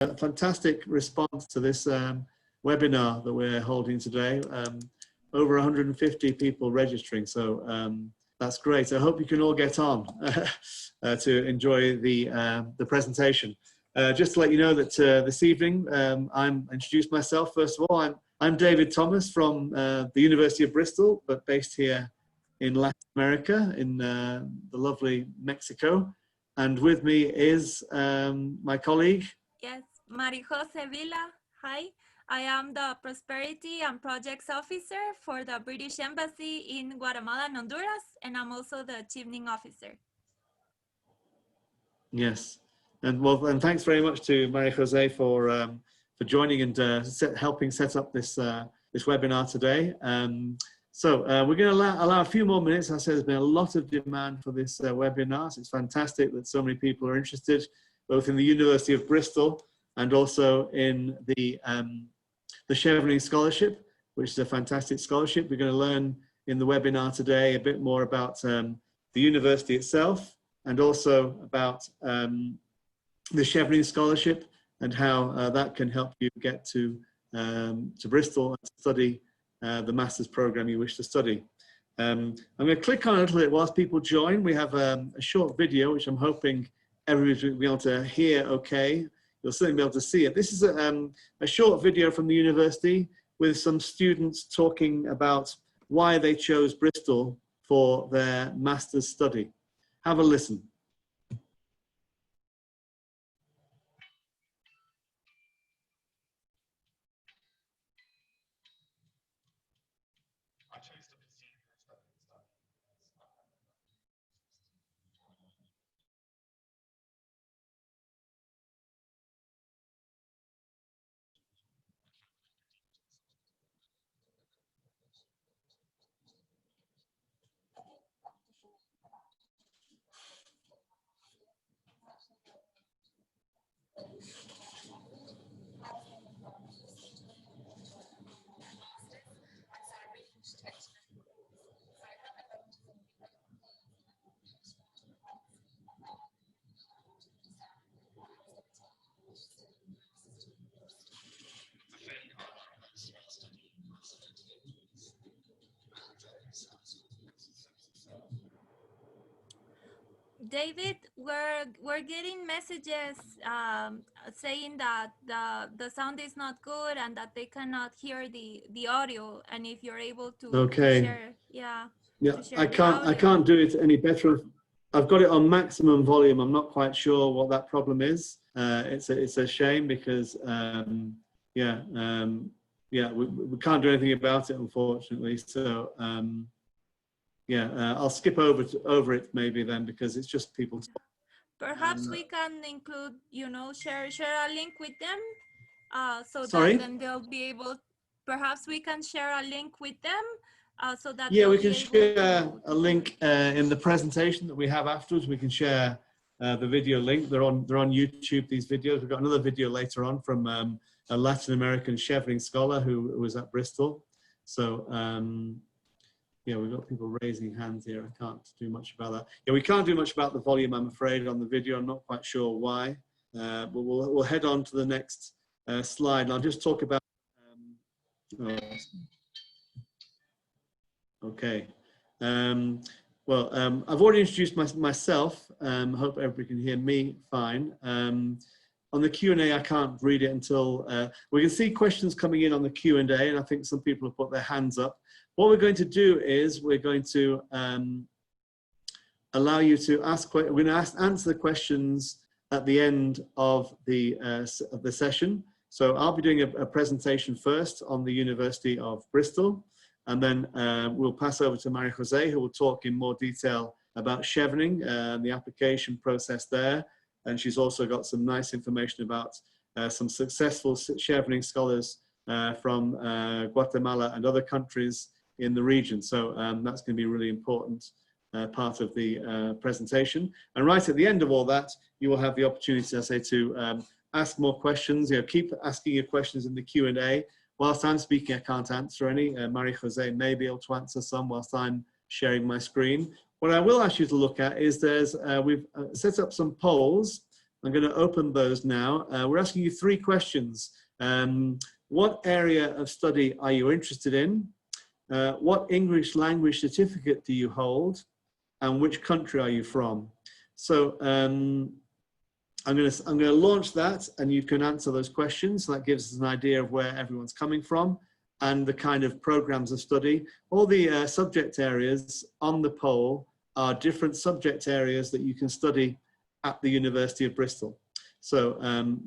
a fantastic response to this webinar that we're holding today. Over 150 people registering, so that's great. I hope you can all get on to enjoy the presentation. Just to let you know that this evening, I'm introduced myself first of all. I'm David Thomas from the University of Bristol, but based here in Latin America, in the lovely Mexico. And with me is my colleague. Yes, Marie-Jose Villa. Hi, I am the Prosperity and Projects Officer for the British Embassy in Guatemala and Honduras, and I'm also the Chevening Officer. Yes, and well, and thanks very much to Marie-Jose for joining and helping set up this this webinar today. So we're going to allow a few more minutes. I said there's been a lot of demand for this webinar. So it's fantastic that so many people are interested, both in the University of Bristol and also in the Chevening Scholarship, which is a fantastic scholarship. We're going to learn in the webinar today a bit more about the university itself and also about the Chevening Scholarship and how that can help you get to Bristol and study the master's program you wish to study. I'm going to click on it a little bit whilst people join. We have a short video, which I'm hoping everybody will be able to hear okay. You'll certainly be able to see it. This is a short video from the university with some students talking about why they chose Bristol for their master's study. Have a listen. David, we're getting messages saying that the sound is not good and that they cannot hear the audio. And if you're able to share, to share I can't do it any better. I've got it on maximum volume. I'm not quite sure what that problem is. It's a shame because we can't do anything about it, unfortunately. So. I'll skip over it maybe then because it's just people. Perhaps we can include, share a link with them, so Sorry? that then they'll be able. Perhaps we can share a link with them, so that we can share a link in the presentation that we have afterwards. We can share the video link. They're on YouTube. These videos. We've got another video later on from a Latin American Chevening scholar who was at Bristol. So. We've got people raising hands here. I can't do much about that. Yeah, we can't do much about the volume, I'm afraid, on the video. I'm not quite sure why. But we'll head on to the next slide. And I'll just talk about... okay. I've already introduced myself. I hope everybody can hear me fine. On the Q&A, I can't read it until... we can see questions coming in on the Q&A, and I think some people have put their hands up. What we're going to do is we're going to allow you to ask. We're going to answer the questions at the end of the session. So I'll be doing a presentation first on the University of Bristol, and then we'll pass over to Marie-Jose, who will talk in more detail about Chevening and the application process there. And she's also got some nice information about some successful Chevening scholars from Guatemala and other countries in the region. So that's going to be a really important part of the presentation. And right at the end of all that, you will have the opportunity, I say, to ask more questions. Keep asking your questions in the Q&A. Whilst I'm speaking, I can't answer any. Marie-Jose may be able to answer some whilst I'm sharing my screen. What I will ask you to look at is we've set up some polls I'm going to open those now. We're asking you 3 questions. What area of study are you interested in? What English language certificate do you hold? And which country are you from? So I'm going to launch that, and you can answer those questions. So that gives us an idea of where everyone's coming from and the kind of programs of study. All the subject areas on the poll are different subject areas that you can study at the University of Bristol. So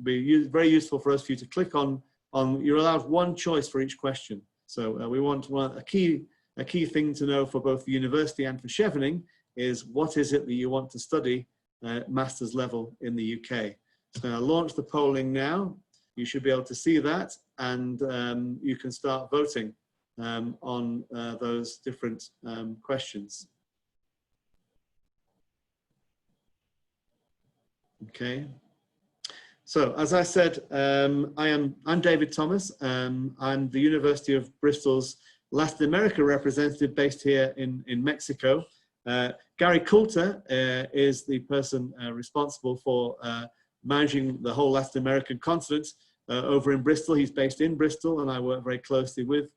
be very useful for us for you to click on. You're allowed 1 choice for each question. So we want a key thing to know for both the university and for Chevening is what is it that you want to study master's level in the UK. So I'll launch the polling now. You should be able to see that, and you can start voting on those different questions. Okay. So as I said, I'm David Thomas. I'm the University of Bristol's Latin America representative based here in Mexico. Gary Coulter is the person responsible for managing the whole Latin American continent over in Bristol. He's based in Bristol, and I work very closely with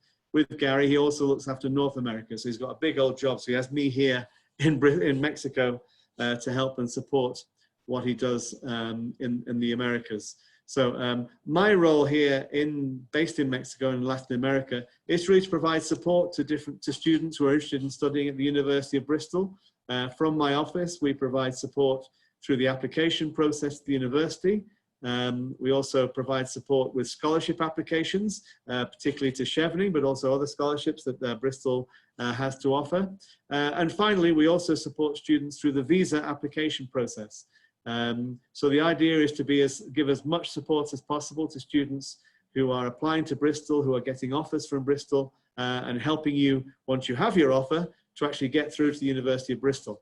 Gary. He also looks after North America, so he's got a big old job. So he has me here in Mexico to help and support what he does in the Americas. So my role here based in Mexico and Latin America is really to provide support to students who are interested in studying at the University of Bristol. From my office, we provide support through the application process to the university. We also provide support with scholarship applications, particularly to Chevening, but also other scholarships that Bristol has to offer. And finally, we also support students through the visa application process. So the idea is to give as much support as possible to students who are applying to Bristol, who are getting offers from Bristol, and helping you, once you have your offer, to actually get through to the University of Bristol.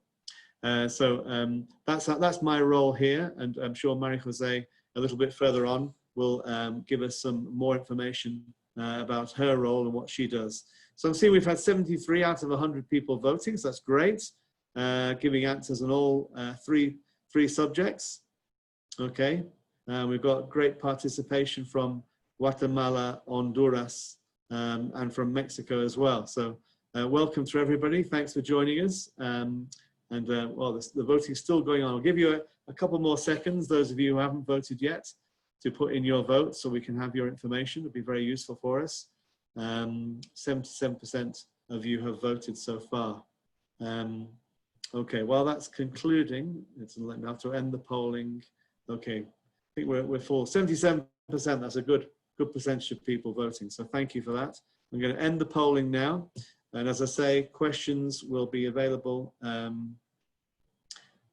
So that's my role here, and I'm sure Marie-José a little bit further on will give us some more information about her role and what she does. So I'm seeing we've had 73 out of 100 people voting, so that's great, giving answers on all three subjects. Okay, we've got great participation from Guatemala, Honduras, and from Mexico as well. So welcome to everybody. Thanks for joining us. Well, the voting is still going on. I'll give you a couple more seconds, those of you who haven't voted yet, to put in your vote so we can have your information. It'll be very useful for us. 77% of you have voted so far. Okay, while that's concluding, let me have to end the polling. Okay, I think we're full. 77%, that's a good percentage of people voting. So thank you for that. I'm going to end the polling now. And as I say, questions will be available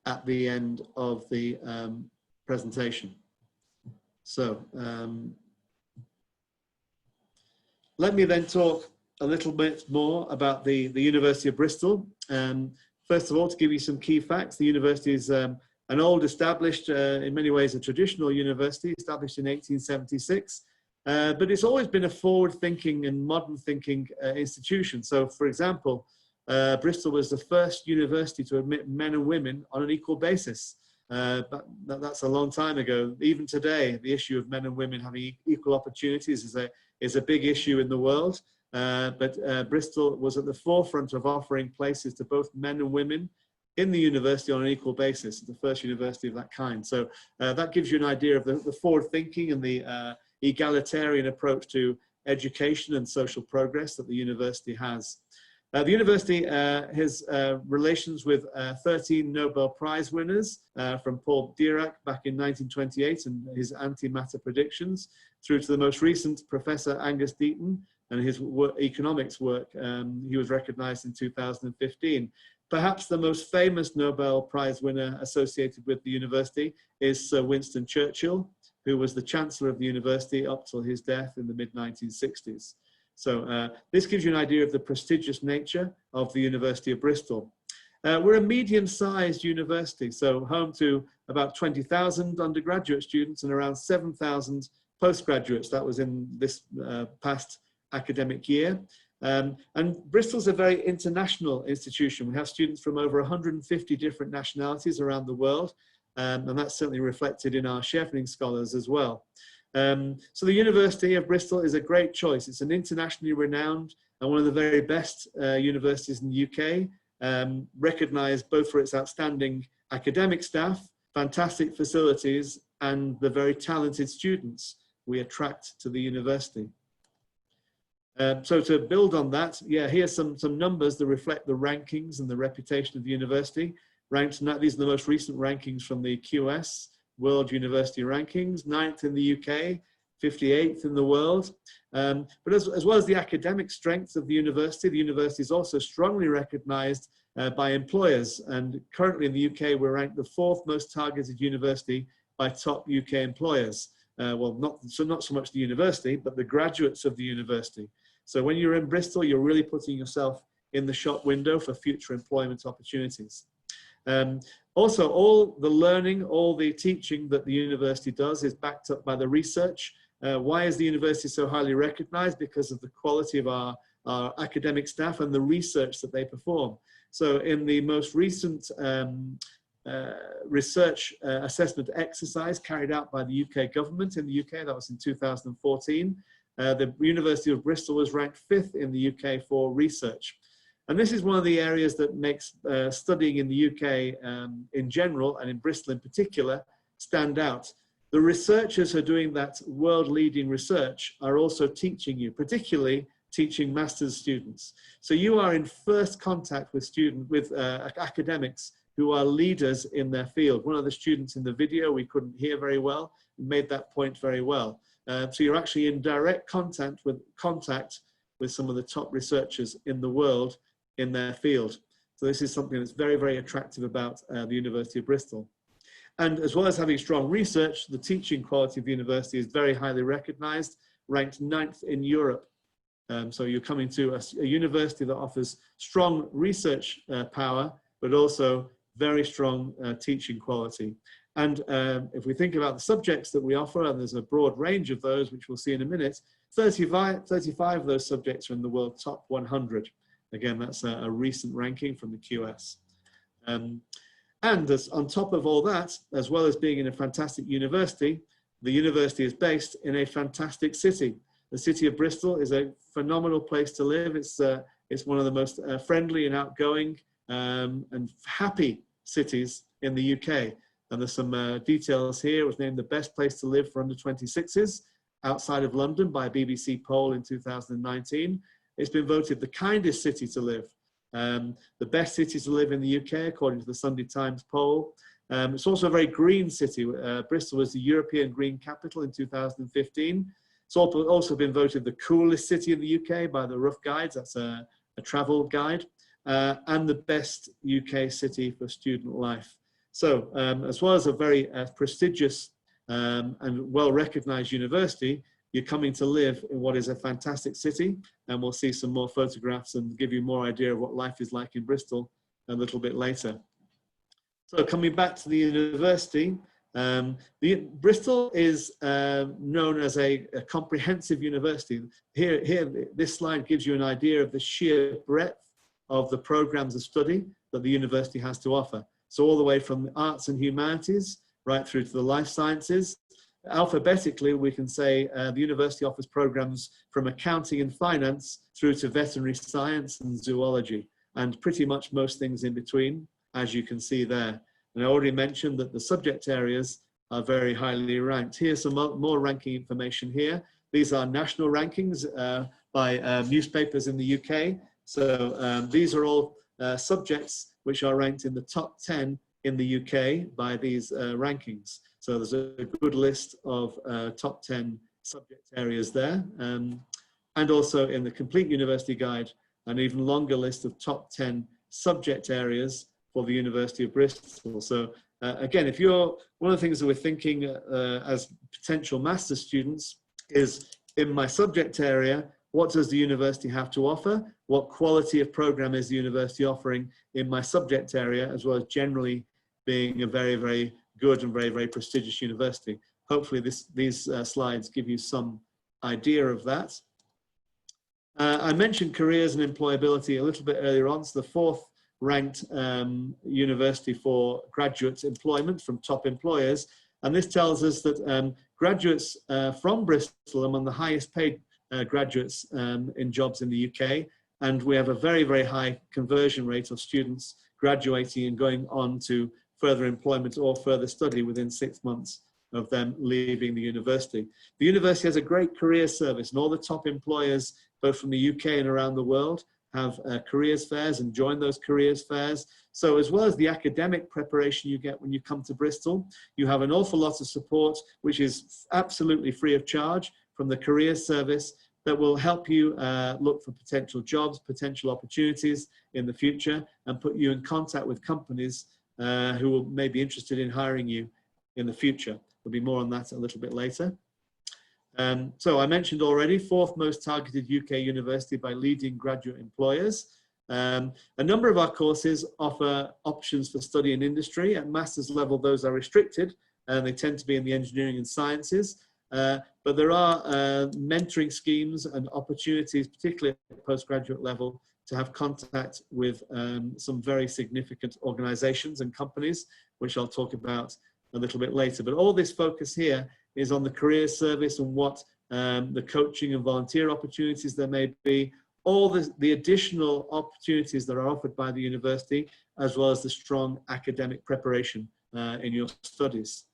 at the end of the presentation. So let me then talk a little bit more about the University of Bristol. First of all, to give you some key facts, the university is an old established, in many ways a traditional university, established in 1876. But it's always been a forward-thinking and modern-thinking institution. So, for example, Bristol was the first university to admit men and women on an equal basis. That's a long time ago. Even today, the issue of men and women having equal opportunities is a big issue in the world. But Bristol was at the forefront of offering places to both men and women in the university on an equal basis, the first university of that kind. So that gives you an idea of the forward-thinking and the egalitarian approach to education and social progress that the university has. The university has relations with 13 Nobel Prize winners, from Paul Dirac back in 1928 and his antimatter predictions, through to the most recent Professor Angus Deaton and his economics work. He was recognized in 2015. Perhaps the most famous Nobel Prize winner associated with the university is Sir Winston Churchill, who was the Chancellor of the university up till his death in the mid-1960s. So this gives you an idea of the prestigious nature of the University of Bristol. We're a medium-sized university, so home to about 20,000 undergraduate students and around 7,000 postgraduates. That was in this past academic year. And Bristol's a very international institution. We have students from over 150 different nationalities around the world. and that's certainly reflected in our Chevening scholars as well. So the University of Bristol is a great choice. It's an internationally renowned and one of the very best universities in the UK, recognised both for its outstanding academic staff, fantastic facilities, and the very talented students we attract to the university. So to build on that, here's some numbers that reflect the rankings and the reputation of the university. These are the most recent rankings from the QS World University Rankings, 9th in the UK, 58th in the world. But as well as the academic strengths of the university is also strongly recognised by employers. And currently in the UK, we're ranked the 4th most targeted university by top UK employers. Well, not so much the university, but the graduates of the university. So when you're in Bristol, you're really putting yourself in the shop window for future employment opportunities. Also, all the learning, all the teaching that the university does is backed up by the research. Why is the university so highly recognized? Because of the quality of our academic staff and the research that they perform. So in the most recent research assessment exercise carried out by the UK government in the UK, that was in 2014, the University of Bristol was ranked 5th in the UK for research. And this is one of the areas that makes studying in the UK in general, and in Bristol in particular, stand out. The researchers who are doing that world-leading research are also teaching you, particularly teaching master's students. So you are in first contact with academics who are leaders in their field. One of the students in the video we couldn't hear very well made that point very well. So you're actually in direct contact with some of the top researchers in the world in their field. So this is something that's very, very attractive about the University of Bristol. And as well as having strong research, the teaching quality of the university is very highly recognized, ranked 9th in Europe. So you're coming to a university that offers strong research power, but also very strong teaching quality. And if we think about the subjects that we offer, and there's a broad range of those, which we'll see in a minute, 35 of those subjects are in the world top 100. Again, that's a recent ranking from the QS. And on top of all that, as well as being in a fantastic university, the university is based in a fantastic city. The city of Bristol is a phenomenal place to live. It's one of the most friendly and outgoing and happy cities in the UK. And there's some details here. It was named the best place to live for under 26s outside of London by a BBC poll in 2019. It's been voted the kindest city to live, the best city to live in the UK, according to the Sunday Times poll. It's also a very green city. Bristol was the European Green Capital in 2015. It's also been voted the coolest city in the UK by the Rough Guides, that's a travel guide, and the best UK city for student life. So as well as a very prestigious and well-recognized university, you're coming to live in what is a fantastic city, and we'll see some more photographs and give you more idea of what life is like in Bristol a little bit later. So coming back to the university, Bristol is known as a comprehensive university. Here, this slide gives you an idea of the sheer breadth of the programs of study that the university has to offer. So all the way from the arts and humanities, right through to the life sciences. Alphabetically, we can say the university offers programs from accounting and finance through to veterinary science and zoology, and pretty much most things in between, as you can see there. And I already mentioned that the subject areas are very highly ranked. Here's some more ranking information here. These are national rankings by newspapers in the UK. So these are all subjects which are ranked in the top 10 in the UK by these rankings. So there's a good list of top 10 subject areas there. And also in the Complete University Guide, an even longer list of top 10 subject areas for the University of Bristol. So again, if you're, one of the things that we're thinking as potential master's students is, in my subject area, what does the university have to offer? What quality of program is the university offering in my subject area, as well as generally being a very, very good and very, very prestigious university. Hopefully these slides give you some idea of that. I mentioned careers and employability a little bit earlier on. So the fourth ranked university for graduate employment from top employers. And this tells us that graduates from Bristol are among the highest paid graduates in jobs in the UK. And we have a very, very high conversion rate of students graduating and going on to further employment or further study within 6 months of them leaving the university. The university has a great career service, and all the top employers, both from the UK and around the world, have careers fairs and join those careers fairs. So as well as the academic preparation you get when you come to Bristol, you have an awful lot of support, which is absolutely free of charge from the career service, that will help you look for potential jobs, potential opportunities in the future, and put you in contact with companies who may be interested in hiring you in the future. There'll be more on that a little bit later. So I mentioned already, 4th most targeted UK university by leading graduate employers. A number of our courses offer options for study in industry. At master's level, those are restricted, and they tend to be in the engineering and sciences. But there are mentoring schemes and opportunities, particularly at the postgraduate level, to have contact with some very significant organizations and companies, which I'll talk about a little bit later. But all this focus here is on the career service and what the coaching and volunteer opportunities there may be, all the additional opportunities that are offered by the university, as well as the strong academic preparation in your studies.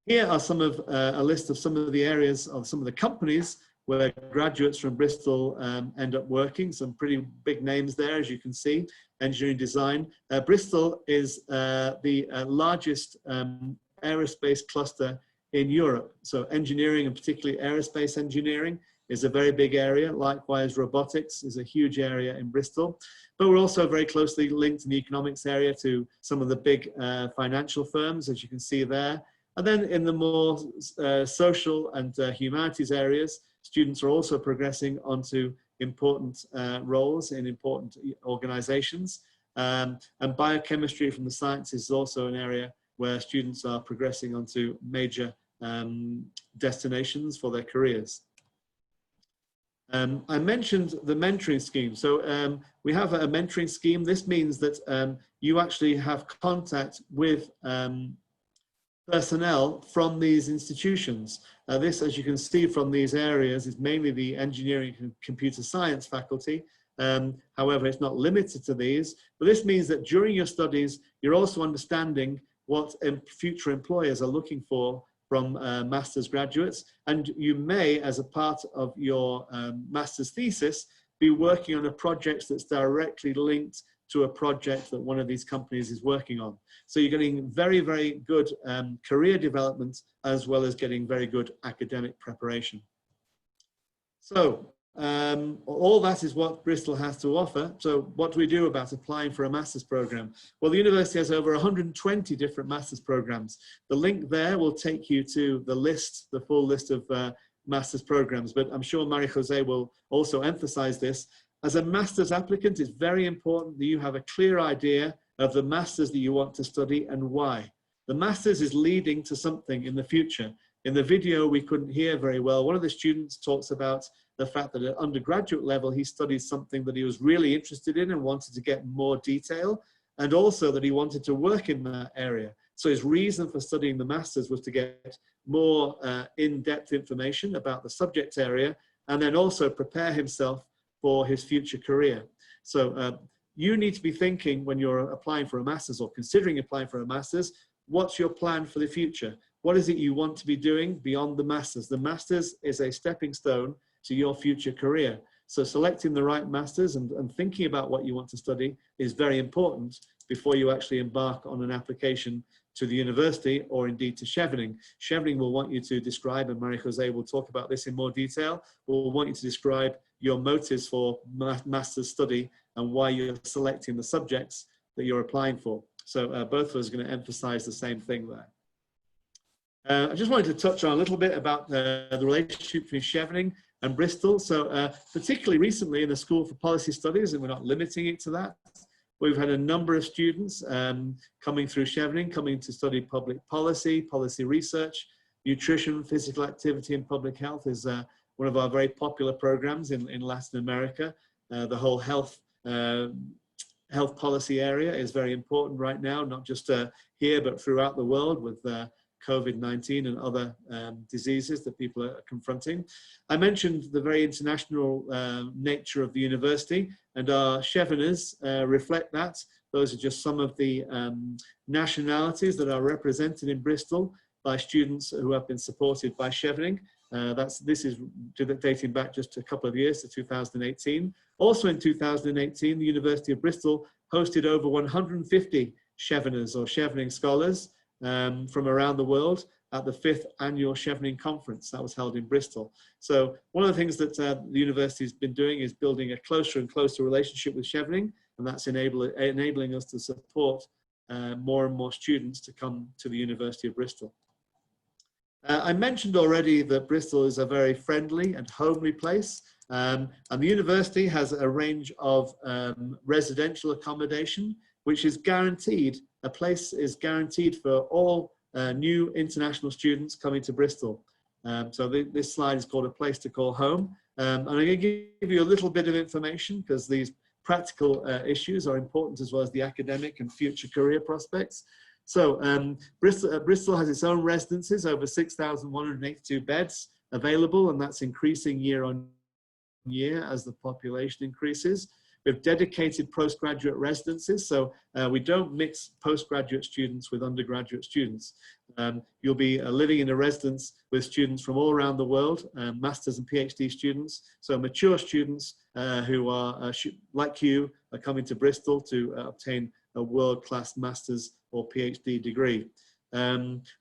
Here are some of a list of some of the areas of some of the companies where graduates from Bristol end up working. Some pretty big names there, as you can see. Engineering design. Bristol is the largest aerospace cluster in Europe. So engineering, and particularly aerospace engineering, is a very big area. Likewise, robotics is a huge area in Bristol. But we're also very closely linked in the economics area to some of the big financial firms, as you can see there. And then in the more social and humanities areas, students are also progressing onto important roles in important organizations. And biochemistry from the sciences is also an area where students are progressing onto major destinations for their careers. I mentioned the mentoring scheme. So we have a mentoring scheme. This means that you actually have contact with personnel from these institutions. This, as you can see from these areas, is mainly the engineering and computer science faculty. However, it's not limited to these, but this means that during your studies, you're also understanding what future employers are looking for from master's graduates. And you may, as a part of your master's thesis, be working on a project that's directly linked to a project that one of these companies is working on. So you're getting very, very good career development, as well as getting very good academic preparation. So all that is what Bristol has to offer. So what do we do about applying for a master's program? Well, the university has over 120 different master's programs. The link there will take you to the list, the full list of master's programs, but I'm sure Maria Jose will also emphasize this. As a master's applicant, it's very important that you have a clear idea of the master's that you want to study and why. The master's is leading to something in the future. In the video, we couldn't hear very well. One of the students talks about the fact that at undergraduate level, he studied something that he was really interested in and wanted to get more detail, and also that he wanted to work in that area. So his reason for studying the master's was to get more in-depth information about the subject area, and then also prepare himself for his future career. So you need to be thinking when you're applying for a master's or considering applying for a master's, what's your plan for the future? What is it you want to be doing beyond the master's? The master's is a stepping stone to your future career. So selecting the right master's and thinking about what you want to study is very important before you actually embark on an application to the university or indeed to Chevening. Chevening will want you to describe, and Maria Jose will talk about this in more detail, will want you to describe your motives for master's study and why you're selecting the subjects that you're applying for. So both of us are going to emphasize the same thing there. I just wanted to touch on a little bit about the relationship between Chevening and Bristol. So particularly recently in the School for Policy Studies, and we're not limiting it to that, we've had a number of students coming through Chevening, coming to study public policy, policy research, nutrition, physical activity and public health is one of our very popular programs in Latin America. The whole health health policy area is very important right now, not just here, but throughout the world with COVID-19 and other diseases that people are confronting. I mentioned the very international nature of the university, and our Cheveners reflect that. Those are just some of the nationalities that are represented in Bristol by students who have been supported by Chevening. This is dating back just a couple of years to 2018. Also in 2018, the University of Bristol hosted over 150 Cheveners or Chevening scholars from around the world at the 5th annual Chevening conference that was held in Bristol. So one of the things that the university has been doing is building a closer and closer relationship with Chevening, and that's enabling us to support more and more students to come to the University of Bristol. I mentioned already that Bristol is a very friendly and homely place, and the university has a range of residential accommodation, which is guaranteed. A place is guaranteed for all new international students coming to Bristol. So this slide is called A Place to Call Home. And I'm going to give you a little bit of information because these practical issues are important as well as the academic and future career prospects. So Bristol has its own residences, over 6,182 beds available, and that's increasing year on year as the population increases. We have dedicated postgraduate residences, so we don't mix postgraduate students with undergraduate students. You'll be living in a residence with students from all around the world, masters and PhD students, so mature students who are, like you, are coming to Bristol to obtain a world-class master's or PhD degree.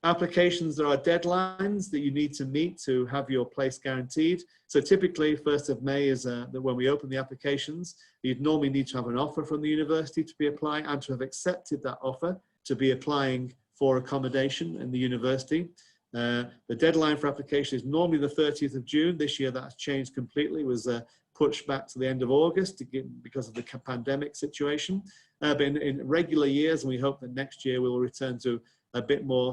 Applications, there are deadlines that you need to meet to have your place guaranteed. So typically 1st of May is when we open the applications. You'd normally need to have an offer from the university to be applying and to have accepted that offer to be applying for accommodation in the university. The deadline for application is normally the 30th of June. This year that's changed completely. It was pushed back to the end of August because of the pandemic situation. But in regular years, and we hope that next year we will return to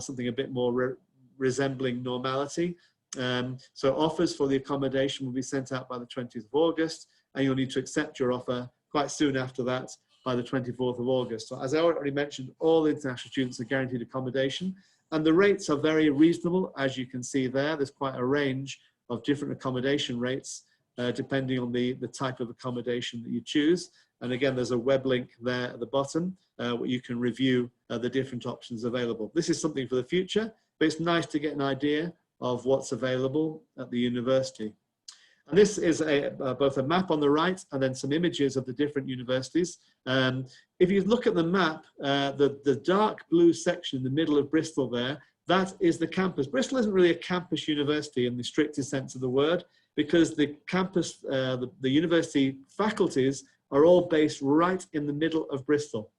something a bit more resembling normality. So offers for the accommodation will be sent out by the 20th of August, and you'll need to accept your offer quite soon after that by the 24th of August. So as I already mentioned, all international students are guaranteed accommodation, and the rates are very reasonable. As you can see there, there's quite a range of different accommodation rates depending on the type of accommodation that you choose. And again, there's a web link there at the bottom where you can review the different options available. This is something for the future, but it's nice to get an idea of what's available at the university. And this is both a map on the right and then some images of the different universities. If you look at the map, the dark blue section in the middle of Bristol there, that is the campus. Bristol isn't really a campus university in the strictest sense of the word, because the campus, the university faculties are all based right in the middle of Bristol.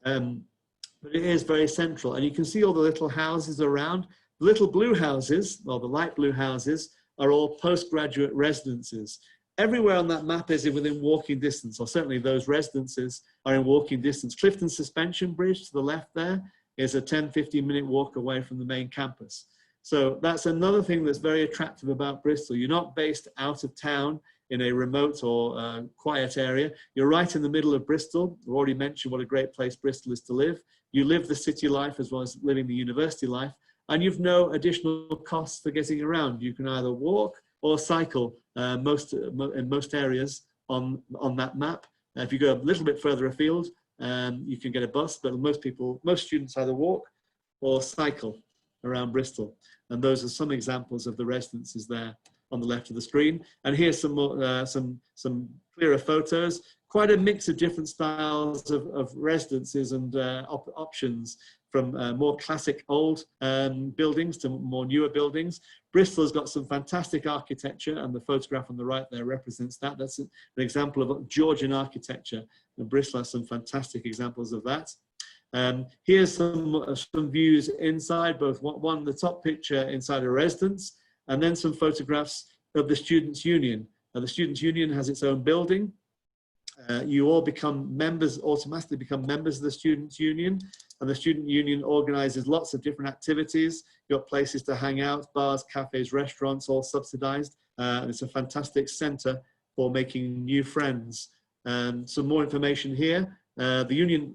But it is very central, and you can see all the little houses around. The little blue houses, or the light blue houses, are all postgraduate residences. Everywhere on that map is within walking distance, or certainly those residences are in walking distance. Clifton Suspension Bridge to the left there is a 10-15 minute walk away from the main campus. So that's another thing that's very attractive about Bristol. You're not based out of town in a remote or quiet area. You're right in the middle of Bristol. I've already mentioned what a great place Bristol is to live. You live the city life as well as living the university life, and you've no additional costs for getting around. You can either walk or cycle in most areas on that map. If you go a little bit further afield, you can get a bus, but most students either walk or cycle around Bristol. And those are some examples of the residences there on the left of the screen. And here's some more, some clearer photos. Quite a mix of different styles of residences and options, from more classic old buildings to more newer buildings. Bristol's got some fantastic architecture, and the photograph on the right there represents that. That's an example of Georgian architecture, and Bristol has some fantastic examples of that. Here's some views inside, both the top picture inside a residence, and then some photographs of the Students' Union. The Students' Union has its own building. You all automatically become members of the Students' Union, and the Student Union organizes lots of different activities. You've got places to hang out, bars, cafes, restaurants, all subsidized. And it's a fantastic center for making new friends. Some more information here. The Union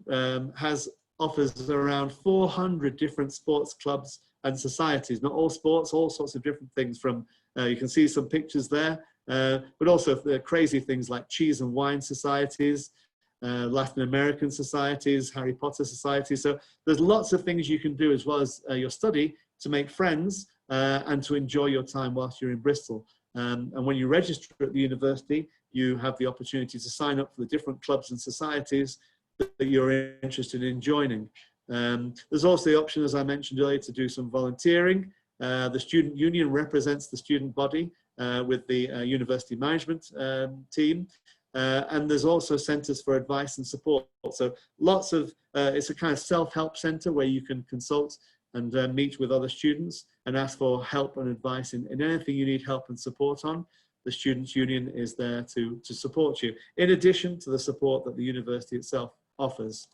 offers around 400 different sports clubs and societies, not all sports, all sorts of different things from, you can see some pictures there, but also the crazy things like cheese and wine societies, Latin American societies, Harry Potter societies. So there's lots of things you can do as well as your study to make friends and to enjoy your time whilst you're in Bristol. And when you register at the university, you have the opportunity to sign up for the different clubs and societies that you're interested in joining. There's also the option, as I mentioned earlier, to do some volunteering. The student union represents the student body with the university management team. And there's also centers for advice and support. So lots of, it's a kind of self-help center where you can consult and meet with other students and ask for help and advice in anything you need help and support on. The Students' Union is there to support you, in addition to the support that the university itself offers.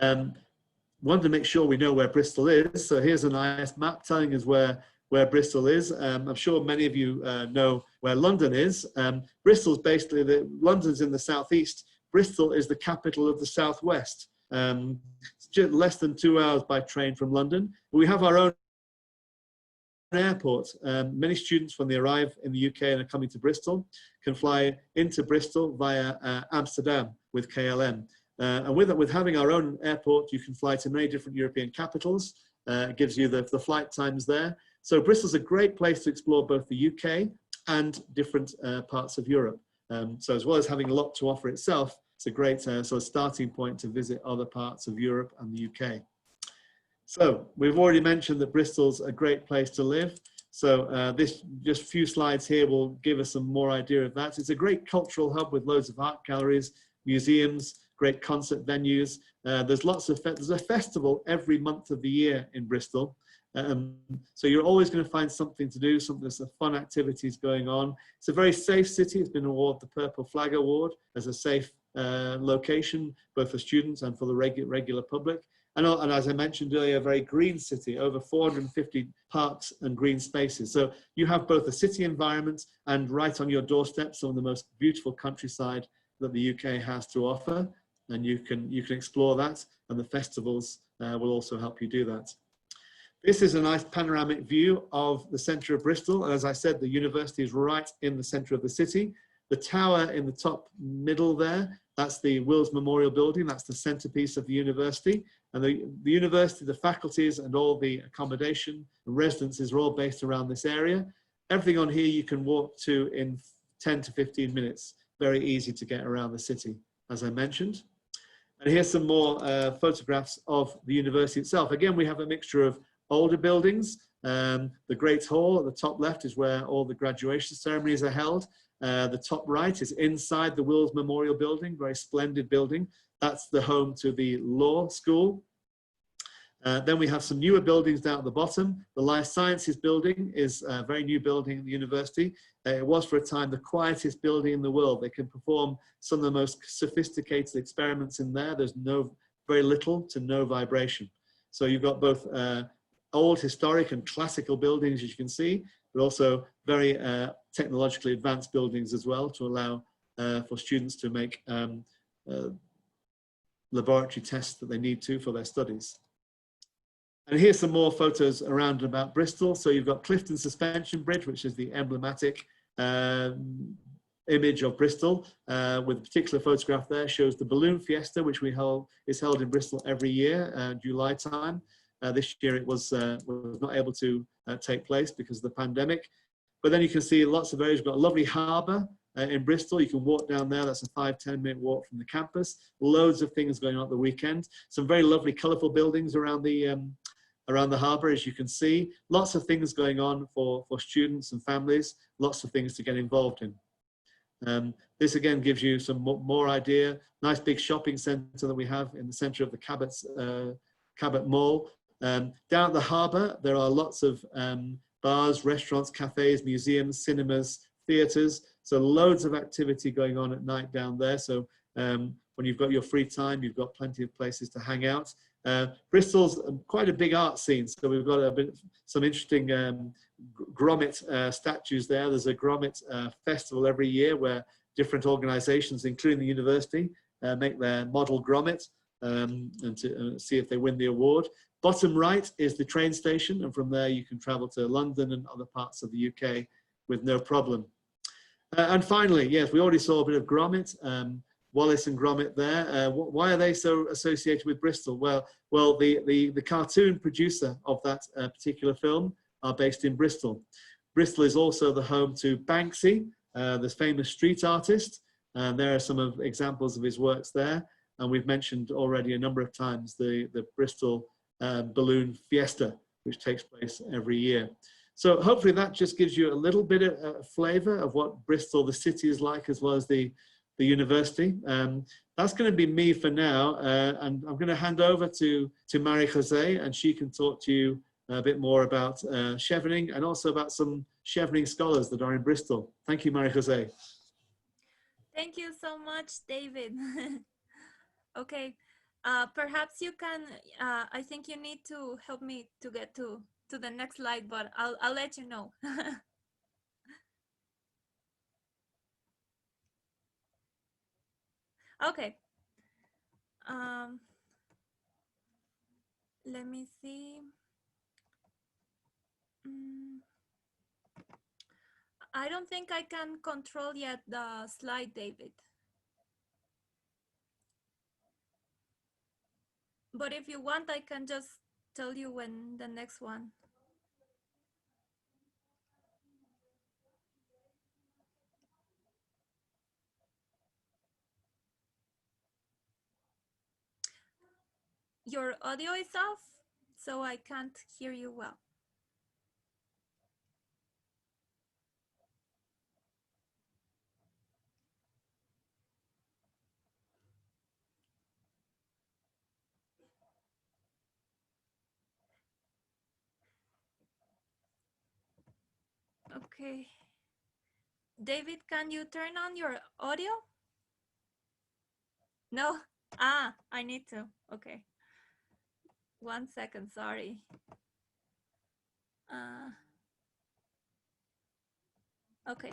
Wanted to make sure we know where Bristol is. So here's a nice map telling us where Bristol is. I'm sure many of you know where London is. Bristol's basically, London's in the southeast. Bristol is the capital of the southwest. It's just less than 2 hours by train from London. We have our own airport. Many students, when they arrive in the UK and are coming to Bristol, can fly into Bristol via Amsterdam with KLM. And with having our own airport, you can fly to many different European capitals. It gives you the flight times there. So Bristol's a great place to explore both the UK and different parts of Europe. So as well as having a lot to offer itself, it's a great sort of starting point to visit other parts of Europe and the UK. So we've already mentioned that Bristol's a great place to live. So this just few slides here will give us some more idea of that. It's a great cultural hub with loads of art galleries, museums, great concert venues. There's lots of, there's a festival every month of the year in Bristol. So you're always going to find something to do, there's some fun activities going on. It's a very safe city. It's been awarded the Purple Flag Award as a safe location, both for students and for the regular public. And as I mentioned earlier, a very green city, over 450 parks and green spaces. So you have both a city environment and right on your doorstep, some of the most beautiful countryside that the UK has to offer. And you can explore that, and the festivals will also help you do that. This is a nice panoramic view of the centre of Bristol. And as I said, the university is right in the centre of the city. The tower in the top middle there, that's the Wills Memorial Building. That's the centrepiece of the university. And the university, the faculties and all the accommodation and residences are all based around this area. Everything on here you can walk to in 10 to 15 minutes. Very easy to get around the city, as I mentioned. And here's some more photographs of the university itself. Again, we have a mixture of older buildings. The Great Hall at the top left is where all the graduation ceremonies are held. The top right is inside the Wills Memorial Building, very splendid building. That's the home to the law school. Then we have some newer buildings down at the bottom. The Life Sciences building is a very new building at the university. It was for a time the quietest building in the world. They can perform some of the most sophisticated experiments in there. There's very little to no vibration. So you've got both old historic and classical buildings, as you can see, but also very technologically advanced buildings as well to allow for students to make laboratory tests that they need to for their studies. And here's some more photos around and about Bristol. So you've got Clifton Suspension Bridge, which is the emblematic image of Bristol, with a particular photograph there shows the balloon fiesta, which is held in Bristol every year, July time. This year it was not able to take place because of the pandemic. But then you can see lots of areas. We've got a lovely harbour in Bristol. You can walk down there. That's a 5–10 minute walk from the campus. Loads of things going on at the weekend. Some very lovely, colourful buildings around the harbour, as you can see. Lots of things going on for students and families. Lots of things to get involved in. This again gives you some more idea. Nice big shopping centre that we have in the centre of the Cabot Mall. Down at the harbour, there are lots of bars, restaurants, cafes, museums, cinemas, theatres. So loads of activity going on at night down there. So when you've got your free time, you've got plenty of places to hang out. Bristol's quite a big art scene. So we've got some interesting grommet statues there. There's a grommet festival every year where different organisations, including the university, make their model grommet and to see if they win the award. Bottom right is the train station, and from there you can travel to London and other parts of the UK with no problem. And finally, yes, we already saw a bit of Gromit, Wallace and Gromit there. Why are they so associated with Bristol? Well, the cartoon producer of that particular film are based in Bristol. Bristol is also the home to Banksy, this famous street artist. There are some of examples of his works there. And we've mentioned already a number of times the Bristol Balloon Fiesta, which takes place every year. So hopefully that just gives you a little bit of a flavor of what Bristol, the city, is like, as well as the university. That's going to be me for now. And I'm going to hand over to Marie-José, and she can talk to you a bit more about Chevening and also about some Chevening scholars that are in Bristol. Thank you, Marie-José. Thank you so much, David. Okay, perhaps you can, I think you need to help me to get to the next slide, but I'll let you know. Okay. Let me see. I don't think I can control yet the slide, David. But if you want, I can just tell you when the next one. Your audio is off, so I can't hear you well. Okay. David, can you turn on your audio? No? Ah, I need to. Okay. 1 second, sorry. Okay.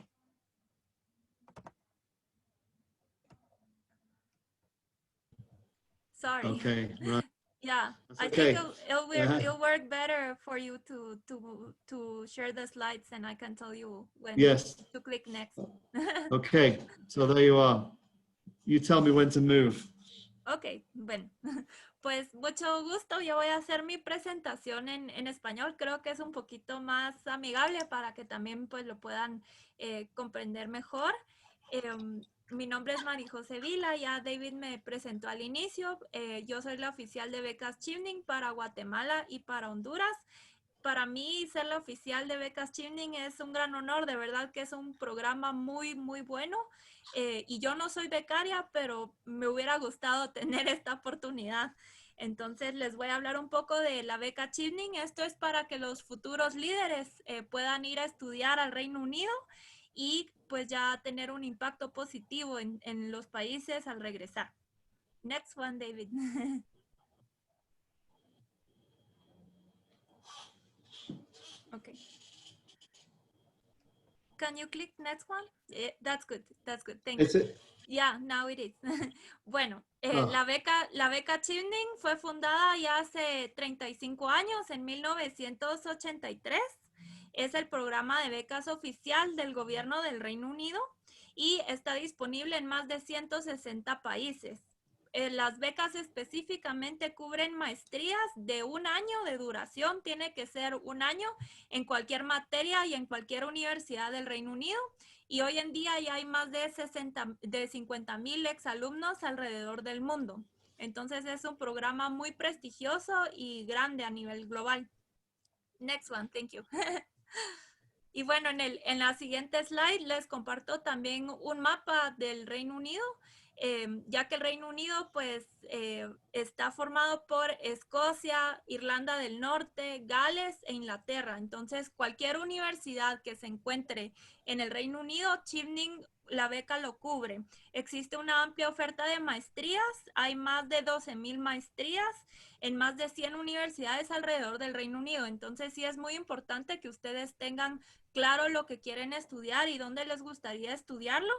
Sorry. Okay, right. Yeah, That's I okay. think it'll work better for you to share the slides, and I can tell you when to click next. Okay, so there you are. You tell me when to move. Ok, bueno, pues mucho gusto. Yo voy a hacer mi presentación en español. Creo que es un poquito más amigable para que también pues lo puedan comprender mejor. Mi nombre es Marie-José Vila, ya David me presentó al inicio. Yo soy la oficial de becas Chevening para Guatemala y para Honduras. Para mí ser la oficial de becas Chevening es un gran honor, de verdad que es un programa muy, muy bueno. Y yo no soy becaria, pero me hubiera gustado tener esta oportunidad. Entonces les voy a hablar un poco de la beca Chevening. Esto es para que los futuros líderes puedan ir a estudiar al Reino Unido y pues ya tener un impacto positivo en los países al regresar. Next one, David. Okay. Can you click next one? That's good. That's good. Thank you. Yeah, now it is. Bueno, la beca Chevening fue fundada ya hace 35 años, en 1983. Es el programa de becas oficial del gobierno del Reino Unido y está disponible en más de 160 países. Las becas específicamente cubren maestrías de 1 año de duración, tiene que ser 1 año en cualquier materia y en cualquier universidad del Reino Unido. Y hoy en día ya hay más de 50,000 exalumnos alrededor del mundo. Entonces es un programa muy prestigioso y grande a nivel global. Next one, thank you. Y bueno, en la siguiente slide les comparto también un mapa del Reino Unido, ya que el Reino Unido pues está formado por Escocia, Irlanda del Norte, Gales e Inglaterra. Entonces cualquier universidad que se encuentre en el Reino Unido, Chevening, la beca lo cubre. Existe una amplia oferta de maestrías, hay más de 12,000 maestrías en más de 100 universidades alrededor del Reino Unido. Entonces sí es muy importante que ustedes tengan claro lo que quieren estudiar y dónde les gustaría estudiarlo,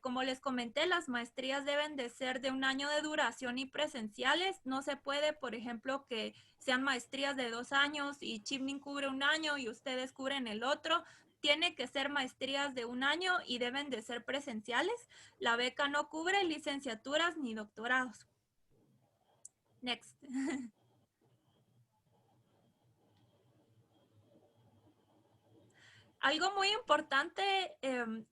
como les comenté, las maestrías deben de ser de 1 año de duración y presenciales. No se puede, por ejemplo, que sean maestrías de 2 años y Chevening cubre 1 año y ustedes cubren el otro. Tiene que ser maestrías de 1 año y deben de ser presenciales. La beca no cubre licenciaturas ni doctorados. Next. Algo muy importante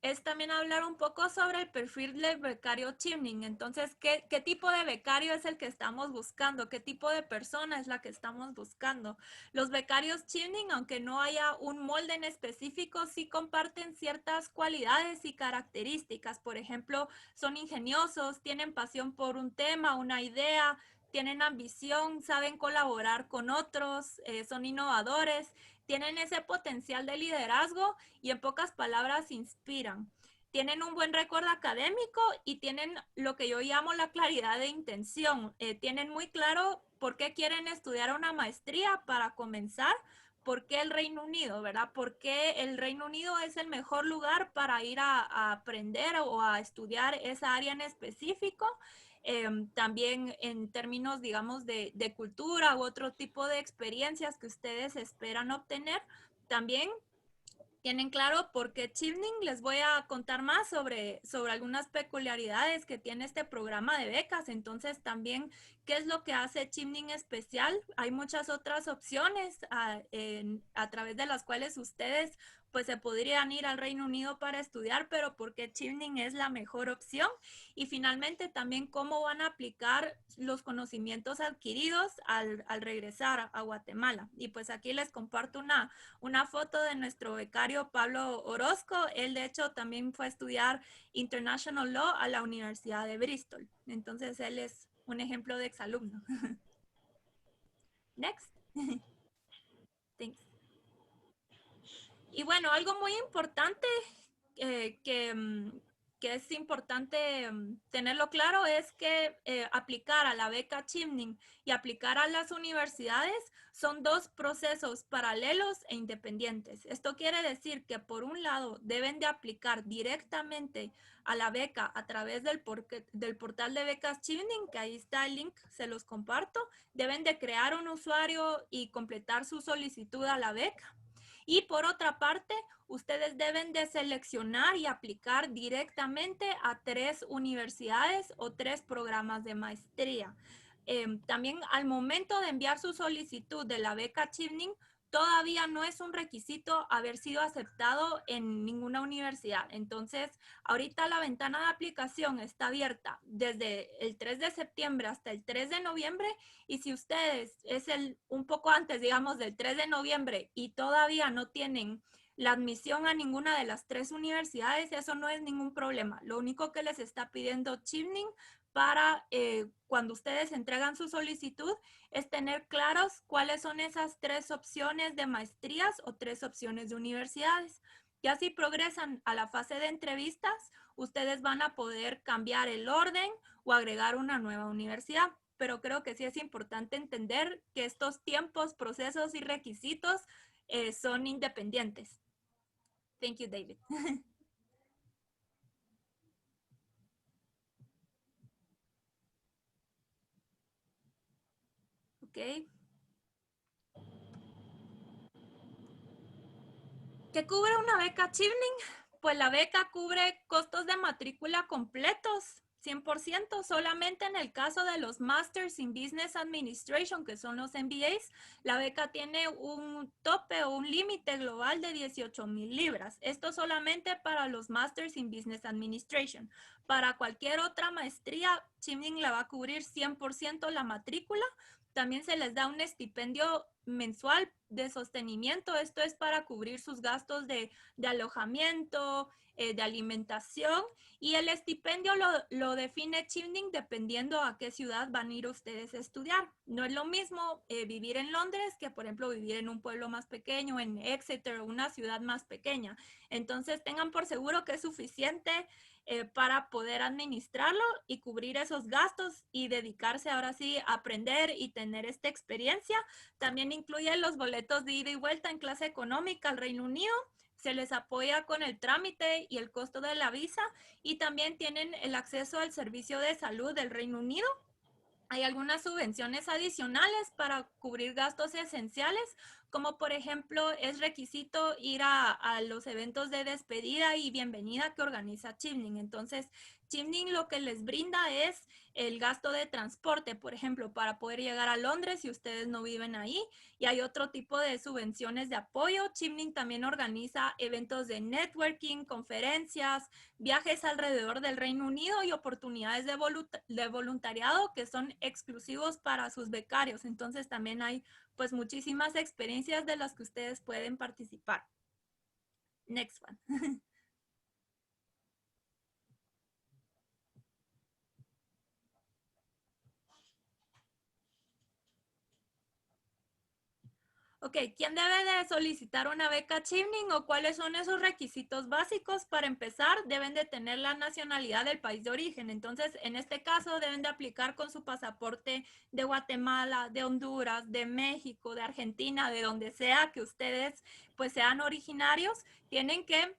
es también hablar un poco sobre el perfil del becario Chevening. Entonces, ¿qué tipo de becario es el que estamos buscando? ¿Qué tipo de persona es la que estamos buscando? Los becarios Chevening, aunque no haya un molde en específico, sí comparten ciertas cualidades y características. Por ejemplo, son ingeniosos, tienen pasión por un tema, una idea, tienen ambición, saben colaborar con otros, son innovadores, tienen ese potencial de liderazgo y en pocas palabras inspiran. Tienen un buen récord académico y tienen lo que yo llamo la claridad de intención. Tienen muy claro por qué quieren estudiar una maestría para comenzar, por qué el Reino Unido, ¿verdad? ¿Por qué el Reino Unido es el mejor lugar para ir a aprender o a estudiar esa área en específico? También en términos, digamos, de cultura u otro tipo de experiencias que ustedes esperan obtener. También tienen claro por qué Chevening. Les voy a contar más sobre algunas peculiaridades que tiene este programa de becas. Entonces, también, ¿qué es lo que hace Chevening especial? Hay muchas otras opciones a través de las cuales ustedes pues se podrían ir al Reino Unido para estudiar, pero ¿por qué Chevening es la mejor opción? Y finalmente también cómo van a aplicar los conocimientos adquiridos al regresar a Guatemala. Y pues aquí les comparto una foto de nuestro becario Pablo Orozco. Él de hecho también fue a estudiar International Law a la Universidad de Bristol. Entonces él es un ejemplo de exalumno. Next. Thanks. Y bueno, algo muy importante que es importante tenerlo claro es que aplicar a la beca Chevening y aplicar a las universidades son dos procesos paralelos e independientes. Esto quiere decir que por un lado deben de aplicar directamente a la beca a través del portal de becas Chevening, que ahí está el link, se los comparto. Deben de crear un usuario y completar su solicitud a la beca. Y por otra parte, ustedes deben de seleccionar y aplicar directamente a 3 universidades o 3 programas de maestría. También al momento de enviar su solicitud de la beca Chevening, todavía no es un requisito haber sido aceptado en ninguna universidad. Entonces, ahorita la ventana de aplicación está abierta desde el 3 de septiembre hasta el 3 de noviembre y si ustedes es un poco antes, digamos, del 3 de noviembre y todavía no tienen la admisión a ninguna de las 3 universidades, eso no es ningún problema. Lo único que les está pidiendo Chevening para cuando ustedes entregan su solicitud es tener claros cuáles son esas 3 opciones de maestrías o 3 opciones de universidades. Ya si progresan a la fase de entrevistas, ustedes van a poder cambiar el orden o agregar una nueva universidad. Pero creo que sí es importante entender que estos tiempos, procesos y requisitos son independientes. Thank you, David. Ok. ¿Qué cubre una beca Chevening? Pues la beca cubre costos de matrícula completos, 100%, solamente en el caso de los Masters in Business Administration, que son los MBAs, la beca tiene un tope o un límite global de 18,000 libras. Esto solamente para los Masters in Business Administration. Para cualquier otra maestría, Chevening la va a cubrir 100% la matrícula. También se les da un estipendio mensual de sostenimiento. Esto es para cubrir sus gastos de alojamiento, de alimentación, y el estipendio lo define Chevening dependiendo a qué ciudad van a ir ustedes a estudiar. No es lo mismo vivir en Londres que, por ejemplo, vivir en un pueblo más pequeño, en Exeter o una ciudad más pequeña. Entonces, tengan por seguro que es suficiente para poder administrarlo y cubrir esos gastos y dedicarse ahora sí a aprender y tener esta experiencia. También incluye los boletos de ida y vuelta en clase económica al Reino Unido. se les apoya con el trámite y el costo de la visa, y también tienen el acceso al servicio de salud del Reino Unido. Hay algunas subvenciones adicionales para cubrir gastos esenciales, como por ejemplo es requisito ir a los eventos de despedida y bienvenida que organiza Chevening. Entonces, Chevening lo que les brinda es el gasto de transporte, por ejemplo, para poder llegar a Londres si ustedes no viven ahí. Y hay otro tipo de subvenciones de apoyo. Chevening también organiza eventos de networking, conferencias, viajes alrededor del Reino Unido y oportunidades de voluntariado que son exclusivos para sus becarios. Entonces también hay pues muchísimas experiencias de las que ustedes pueden participar. Next one. Ok, ¿quién debe de solicitar una beca Chevening o cuáles son esos requisitos básicos? Para empezar, deben de tener la nacionalidad del país de origen. Entonces, en este caso, deben de aplicar con su pasaporte de Guatemala, de Honduras, de México, de Argentina, de donde sea que ustedes pues sean originarios. Tienen que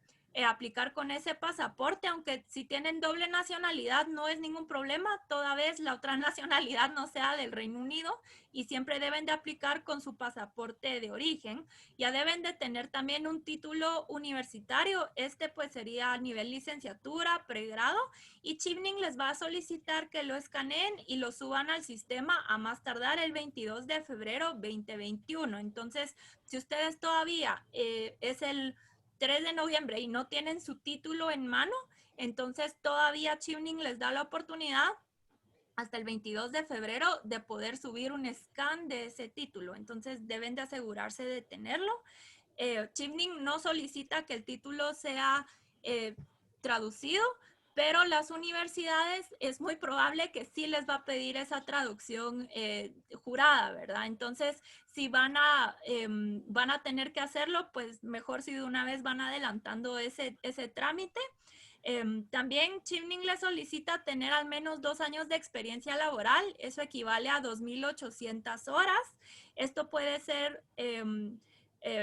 aplicar con ese pasaporte, aunque si tienen doble nacionalidad no es ningún problema, toda vez la otra nacionalidad no sea del Reino Unido, y siempre deben de aplicar con su pasaporte de origen. Ya deben de tener también un título universitario, este pues sería a nivel licenciatura, pregrado, y Chevening les va a solicitar que lo escaneen y lo suban al sistema a más tardar el 22 de febrero 2021. Entonces, si ustedes todavía es el 3 de noviembre y no tienen su título en mano, entonces todavía Chevening les da la oportunidad hasta el 22 de febrero de poder subir un scan de ese título. Entonces deben de asegurarse de tenerlo. Chevening no solicita que el título sea traducido, pero las universidades es muy probable que sí les va a pedir esa traducción jurada, ¿verdad? Entonces, si van a tener que hacerlo, pues mejor si de una vez van adelantando ese trámite. También Chevening le solicita tener al menos 2 años de experiencia laboral, eso equivale a 2.800 horas. Esto puede ser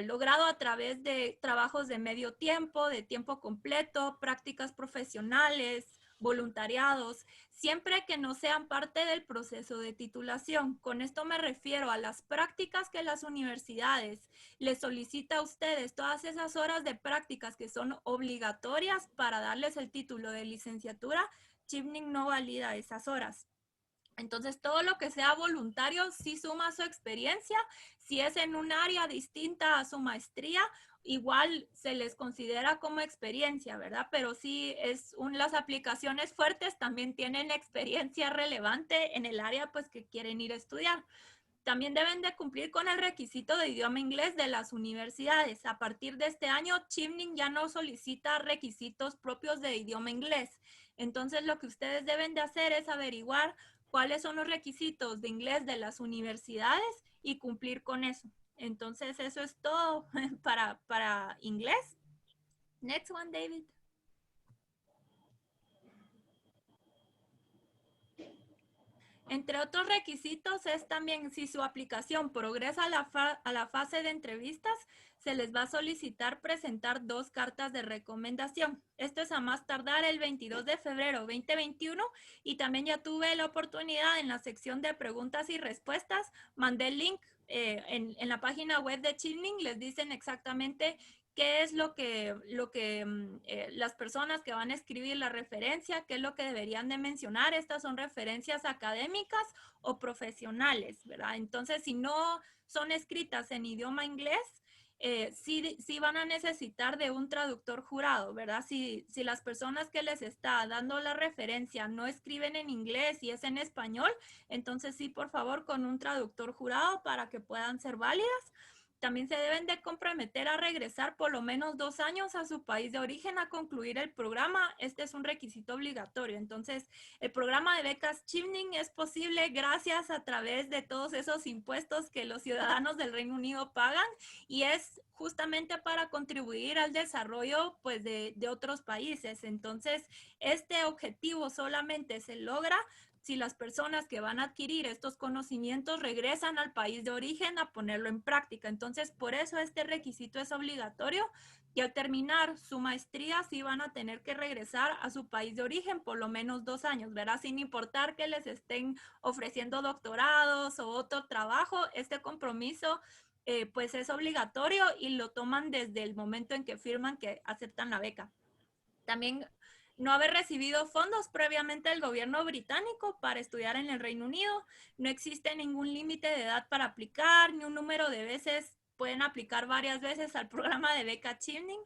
logrado a través de trabajos de medio tiempo, de tiempo completo, prácticas profesionales, voluntariados, siempre que no sean parte del proceso de titulación. Con esto me refiero a las prácticas que las universidades les solicita a ustedes, todas esas horas de prácticas que son obligatorias para darles el título de licenciatura. Chevening no valida esas horas. Entonces, todo lo que sea voluntario sí suma su experiencia. Si es en un área distinta a su maestría, igual se les considera como experiencia, ¿verdad? Pero sí las aplicaciones fuertes también tienen experiencia relevante en el área pues que quieren ir a estudiar. También deben de cumplir con el requisito de idioma inglés de las universidades. A partir de este año, Chevening ya no solicita requisitos propios de idioma inglés. Entonces, lo que ustedes deben de hacer es averiguar cuáles son los requisitos de inglés de las universidades y cumplir con eso. Entonces, eso es todo para inglés. Next one, David. Entre otros requisitos es también si su aplicación progresa a la fase de entrevistas, se les va a solicitar presentar 2 cartas de recomendación. Esto es a más tardar el 22 de febrero 2021, y también ya tuve la oportunidad en la sección de preguntas y respuestas, mandé el link en la página web de Chevening, les dicen exactamente qué es lo que las personas que van a escribir la referencia, qué es lo que deberían de mencionar. Estas son referencias académicas o profesionales, ¿verdad? Entonces, si no son escritas en idioma inglés, sí van a necesitar de un traductor jurado, ¿verdad? Si las personas que les está dando la referencia no escriben en inglés y es en español, entonces sí, por favor, con un traductor jurado para que puedan ser válidas. También se deben de comprometer a regresar por lo menos 2 años a su país de origen a concluir el programa. Este es un requisito obligatorio. Entonces, el programa de becas Chevening es posible gracias a través de todos esos impuestos que los ciudadanos del Reino Unido pagan, y es justamente para contribuir al desarrollo pues de otros países. Entonces, este objetivo solamente se logra si las personas que van a adquirir estos conocimientos regresan al país de origen a ponerlo en práctica. Entonces, por eso este requisito es obligatorio. y al terminar su maestría sí van a tener que regresar a su país de origen por lo menos 2 años, ¿verdad? Sin importar que les estén ofreciendo doctorados o otro trabajo, este compromiso pues es obligatorio y lo toman desde el momento en que firman que aceptan la beca. También no haber recibido fondos previamente del gobierno británico para estudiar en el Reino Unido. No existe ningún límite de edad para aplicar, ni un número de veces. Pueden aplicar varias veces al programa de beca Chevening.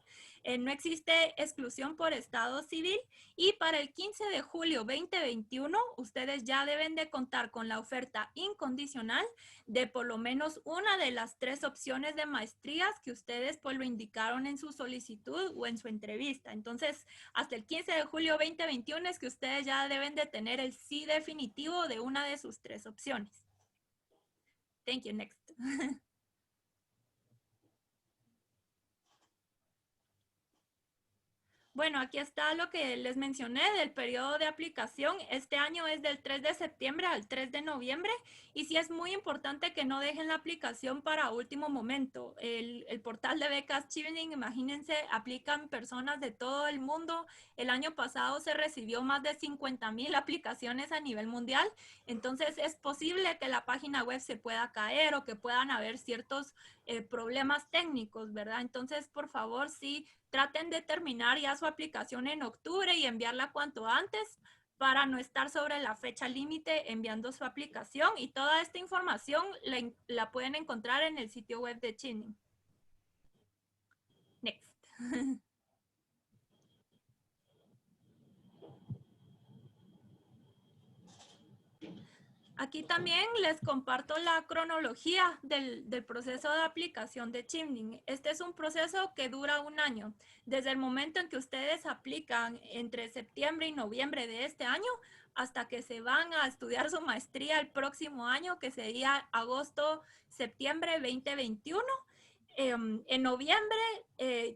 No existe exclusión por estado civil y para el 15 de julio 2021 ustedes ya deben de contar con la oferta incondicional de por lo menos una de las 3 opciones de maestrías que ustedes pues lo indicaron en su solicitud o en su entrevista. Entonces, hasta el 15 de julio 2021 es que ustedes ya deben de tener el sí definitivo de una de sus 3 opciones. Thank you. Next. Bueno, aquí está lo que les mencioné del periodo de aplicación. Este año es del 3 de septiembre al 3 de noviembre y sí es muy importante que no dejen la aplicación para último momento. El portal de becas Chevening, imagínense, aplican personas de todo el mundo. El año pasado se recibió más de 50,000 aplicaciones a nivel mundial. Entonces es posible que la página web se pueda caer o que puedan haber ciertos problemas técnicos, ¿verdad? Entonces, por favor, sí, traten de terminar ya su aplicación en octubre y enviarla cuanto antes para no estar sobre la fecha límite enviando su aplicación, y toda esta información la pueden encontrar en el sitio web de Chevening. Next. Aquí también les comparto la cronología del proceso de aplicación de Chevening. Este es un proceso que dura 1 año. Desde el momento en que ustedes aplican entre septiembre y noviembre de este año hasta que se van a estudiar su maestría el próximo año, que sería agosto-septiembre 2021. En noviembre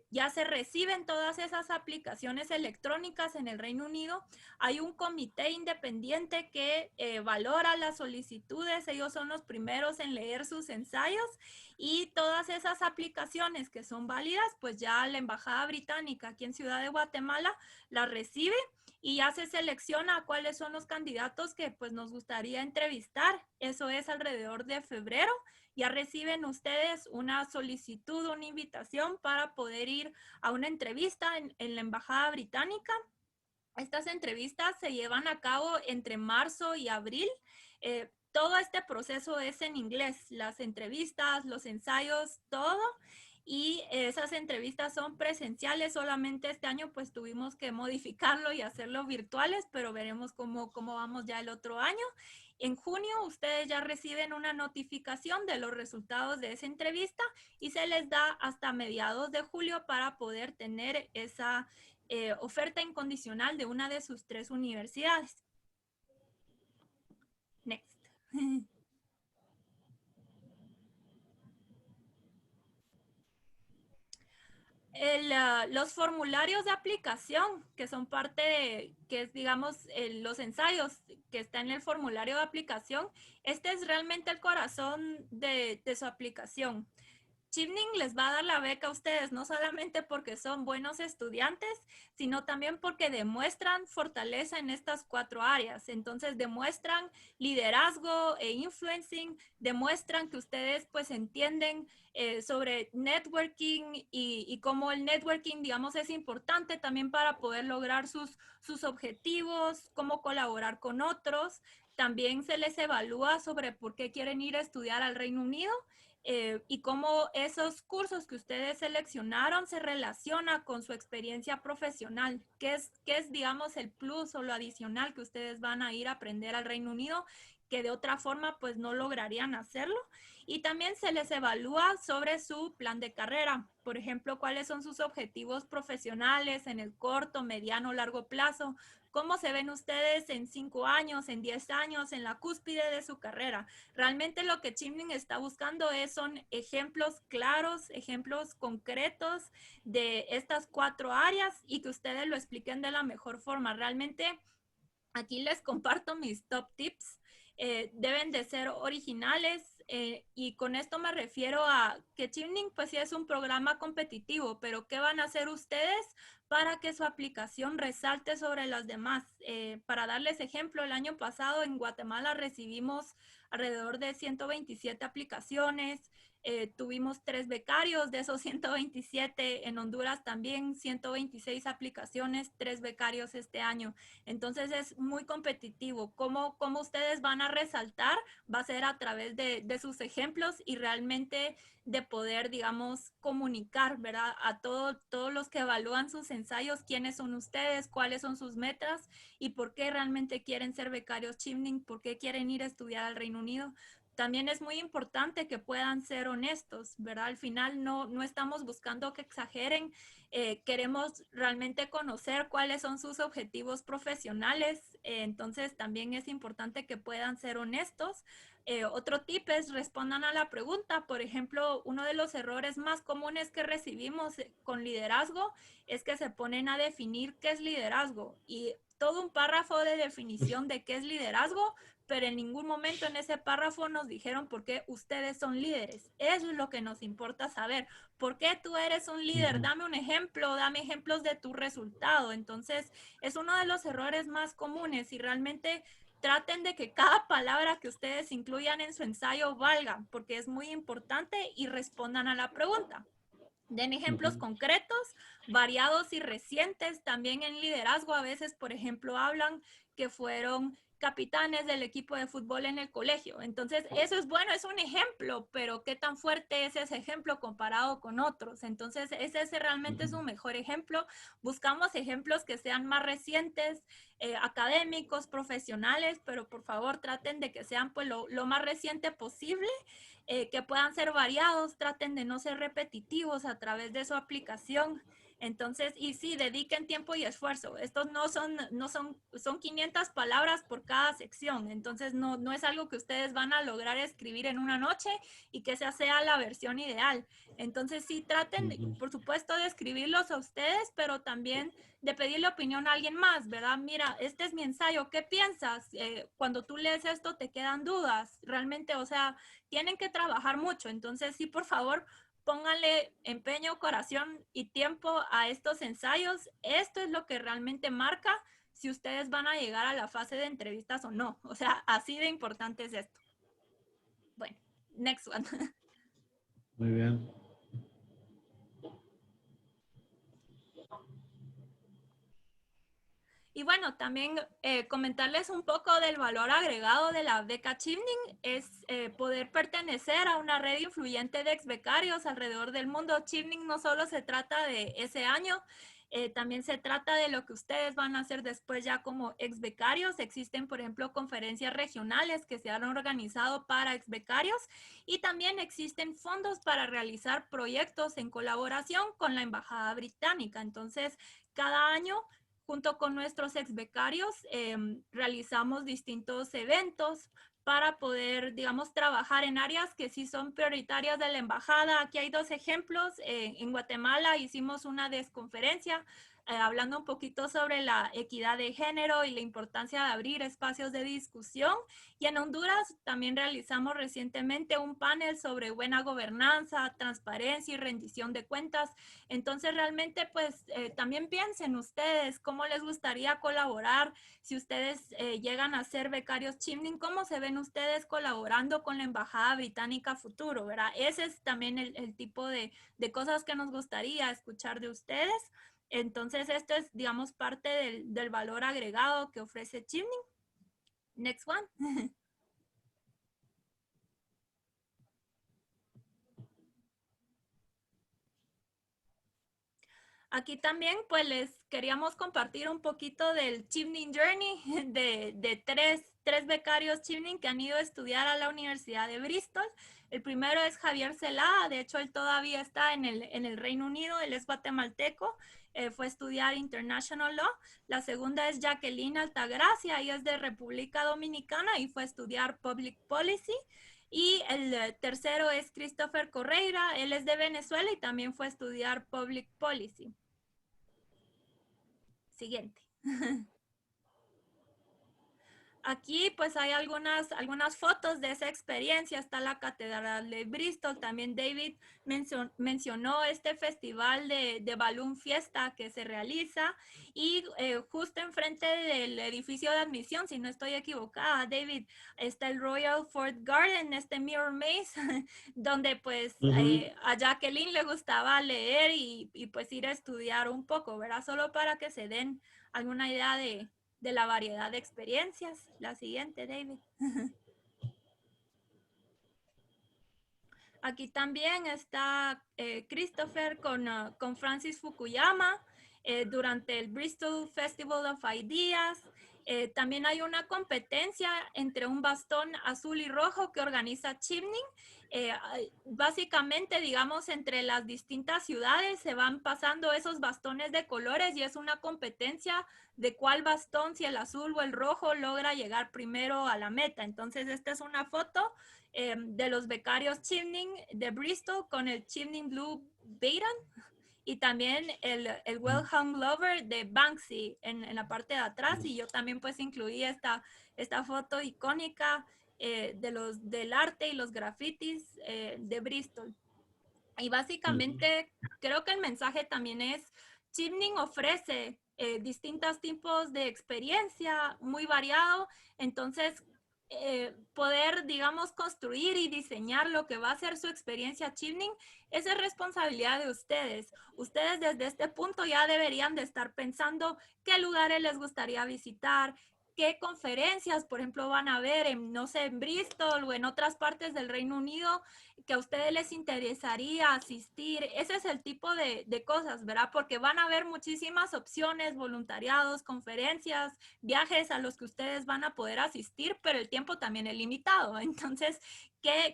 ya se reciben todas esas aplicaciones electrónicas en el Reino Unido. Hay un comité independiente que valora las solicitudes. Ellos son los primeros en leer sus ensayos y todas esas aplicaciones que son válidas, pues ya la Embajada Británica aquí en Ciudad de Guatemala las recibe y ya se selecciona cuáles son los candidatos que pues nos gustaría entrevistar. Eso es alrededor de febrero. Ya reciben ustedes una solicitud, una invitación para poder ir a una entrevista en la Embajada Británica. Estas entrevistas se llevan a cabo entre marzo y abril. Todo este proceso es en inglés, las entrevistas, los ensayos, todo. Y esas entrevistas son presenciales. Solamente este año pues tuvimos que modificarlo y hacerlo virtuales, pero veremos cómo vamos ya el otro año. En junio ustedes ya reciben una notificación de los resultados de esa entrevista y se les da hasta mediados de julio para poder tener esa oferta incondicional de una de sus 3 universidades. Next. Los formularios de aplicación, que son parte de, que es, digamos, los ensayos que están en el formulario de aplicación, este es realmente el corazón de su aplicación. Chevening les va a dar la beca a ustedes, no solamente porque son buenos estudiantes, sino también porque demuestran fortaleza en estas 4 áreas. Entonces demuestran liderazgo e influencing, demuestran que ustedes pues entienden sobre networking y cómo el networking, digamos, es importante también para poder lograr sus objetivos, cómo colaborar con otros. También se les evalúa sobre por qué quieren ir a estudiar al Reino Unido. Y cómo esos cursos que ustedes seleccionaron se relaciona con su experiencia profesional, que es, digamos, el plus o lo adicional que ustedes van a ir a aprender al Reino Unido, que de otra forma pues no lograrían hacerlo. Y también se les evalúa sobre su plan de carrera, por ejemplo, cuáles son sus objetivos profesionales en el corto, mediano, largo plazo. ¿Cómo se ven ustedes en 5 años, en 10 años, en la cúspide de su carrera? Realmente lo que Chevening está buscando son ejemplos claros, ejemplos concretos de estas 4 áreas y que ustedes lo expliquen de la mejor forma. Realmente aquí les comparto mis top tips. Deben de ser originales, y con esto me refiero a que Chevening pues sí es un programa competitivo, pero ¿qué van a hacer ustedes para que su aplicación resalte sobre las demás? Para darles ejemplo, el año pasado en Guatemala recibimos alrededor de 127 aplicaciones, tuvimos 3 becarios de esos 127, en Honduras también 126 aplicaciones, 3 becarios este año. Entonces es muy competitivo. ¿Cómo ustedes van a resaltar? Va a ser a través de sus ejemplos y realmente de poder, digamos, comunicar, ¿verdad? A todos los que evalúan sus ensayos, quiénes son ustedes, cuáles son sus metas y por qué realmente quieren ser becarios Chevening, por qué quieren ir a estudiar al Reino Unido. También es muy importante que puedan ser honestos, ¿verdad? Al final no estamos buscando que exageren, queremos realmente conocer cuáles son sus objetivos profesionales, entonces también es importante que puedan ser honestos. Otro tip es respondan a la pregunta. Por ejemplo, uno de los errores más comunes que recibimos con liderazgo es que se ponen a definir qué es liderazgo y todo un párrafo de definición de qué es liderazgo, pero en ningún momento en ese párrafo nos dijeron por qué ustedes son líderes. Eso es lo que nos importa saber. ¿Por qué tú eres un líder? Dame un ejemplo, dame ejemplos de tu resultado. Entonces, es uno de los errores más comunes y realmente traten de que cada palabra que ustedes incluyan en su ensayo valga, porque es muy importante y respondan a la pregunta. Den ejemplos concretos, variados y recientes. También en liderazgo a veces, por ejemplo, hablan que fueron capitanes del equipo de fútbol en el colegio. Entonces, eso es bueno, es un ejemplo, pero ¿qué tan fuerte es ese ejemplo comparado con otros? Entonces, ese realmente es un mejor ejemplo. Buscamos ejemplos que sean más recientes, académicos, profesionales, pero por favor traten de que sean pues lo más reciente posible, que puedan ser variados, traten de no ser repetitivos a través de su aplicación. Entonces, y sí, dediquen tiempo y esfuerzo. Estos son 500 palabras por cada sección. Entonces, no es algo que ustedes van a lograr escribir en una noche y que esa sea la versión ideal. Entonces, sí, traten, por supuesto, de escribirlos a ustedes, pero también de pedirle opinión a alguien más, ¿verdad? Mira, este es mi ensayo, ¿qué piensas? Cuando tú lees esto, ¿te quedan dudas? Realmente, o sea, tienen que trabajar mucho. Entonces, sí, por favor, pónganle empeño, corazón y tiempo a estos ensayos. Esto es lo que realmente marca si ustedes van a llegar a la fase de entrevistas o no. O sea, así de importante es esto. Bueno, next one. Muy bien. Y bueno, también comentarles un poco del valor agregado de la beca Chevening es poder pertenecer a una red influyente de ex becarios alrededor del mundo. Chevening no solo se trata de ese año, también se trata de lo que ustedes van a hacer después ya como ex becarios. Existen, por ejemplo, conferencias regionales que se han organizado para ex becarios y también existen fondos para realizar proyectos en colaboración con la Embajada Británica. Entonces, cada año junto con nuestros ex becarios, realizamos distintos eventos para poder, digamos, trabajar en áreas que sí son prioritarias de la embajada. Aquí hay 2 ejemplos. En Guatemala hicimos una desconferencia hablando un poquito sobre la equidad de género y la importancia de abrir espacios de discusión. Y en Honduras también realizamos recientemente un panel sobre buena gobernanza, transparencia y rendición de cuentas. Entonces realmente pues también piensen ustedes cómo les gustaría colaborar, si ustedes llegan a ser becarios Chevening, cómo se ven ustedes colaborando con la Embajada Británica futuro, ¿verdad? Ese es también el tipo de cosas que nos gustaría escuchar de ustedes. Entonces esto es, digamos, parte del valor agregado que ofrece Chevening. Next one. Aquí también pues les queríamos compartir un poquito del Chevening Journey de tres becarios Chevening que han ido a estudiar a la Universidad de Bristol. El primero es Javier Celada, de hecho él todavía está en el Reino Unido, él es guatemalteco, fue a estudiar International Law. La segunda es Jacqueline Altagracia, ella es de República Dominicana y fue a estudiar Public Policy. Y el tercero es Christopher Correira, él es de Venezuela y también fue a estudiar Public Policy. Siguiente. Aquí pues hay algunas fotos de esa experiencia. Está la Catedral de Bristol. También David mencionó este festival de Balloon Fiesta que se realiza y justo enfrente del edificio de admisión, si no estoy equivocada, David, está el Royal Fort Garden, este Mirror Maze, donde pues a Jacqueline le gustaba leer y pues ir a estudiar un poco, ¿verdad? Solo para que se den alguna idea de la variedad de experiencias. La siguiente, David. Aquí también está Christopher con Francis Fukuyama durante el Bristol Festival of Ideas. También hay una competencia entre un bastón azul y rojo que organiza Chevening. Básicamente, digamos, entre las distintas ciudades se van pasando esos bastones de colores y es una competencia de cuál bastón, si el azul o el rojo, logra llegar primero a la meta. Entonces, esta es una foto de los becarios Chevening de Bristol con el Chevening Blue Baton y también el Well Hung Lover de Banksy en la parte de atrás. Y yo también pues incluí esta foto icónica del arte y los grafitis de Bristol. Y básicamente creo que el mensaje también es, Chevening ofrece distintos tipos de experiencia muy variado, entonces poder, digamos, construir y diseñar lo que va a ser su experiencia Chevening, esa es responsabilidad de ustedes. Ustedes desde este punto ya deberían de estar pensando qué lugares les gustaría visitar, qué conferencias, por ejemplo, van a ver en, no sé, en Bristol o en otras partes del Reino Unido que a ustedes les interesaría asistir. Ese es el tipo de cosas, ¿verdad? Porque van a haber muchísimas opciones, voluntariados, conferencias, viajes a los que ustedes van a poder asistir, pero el tiempo también es limitado. Entonces,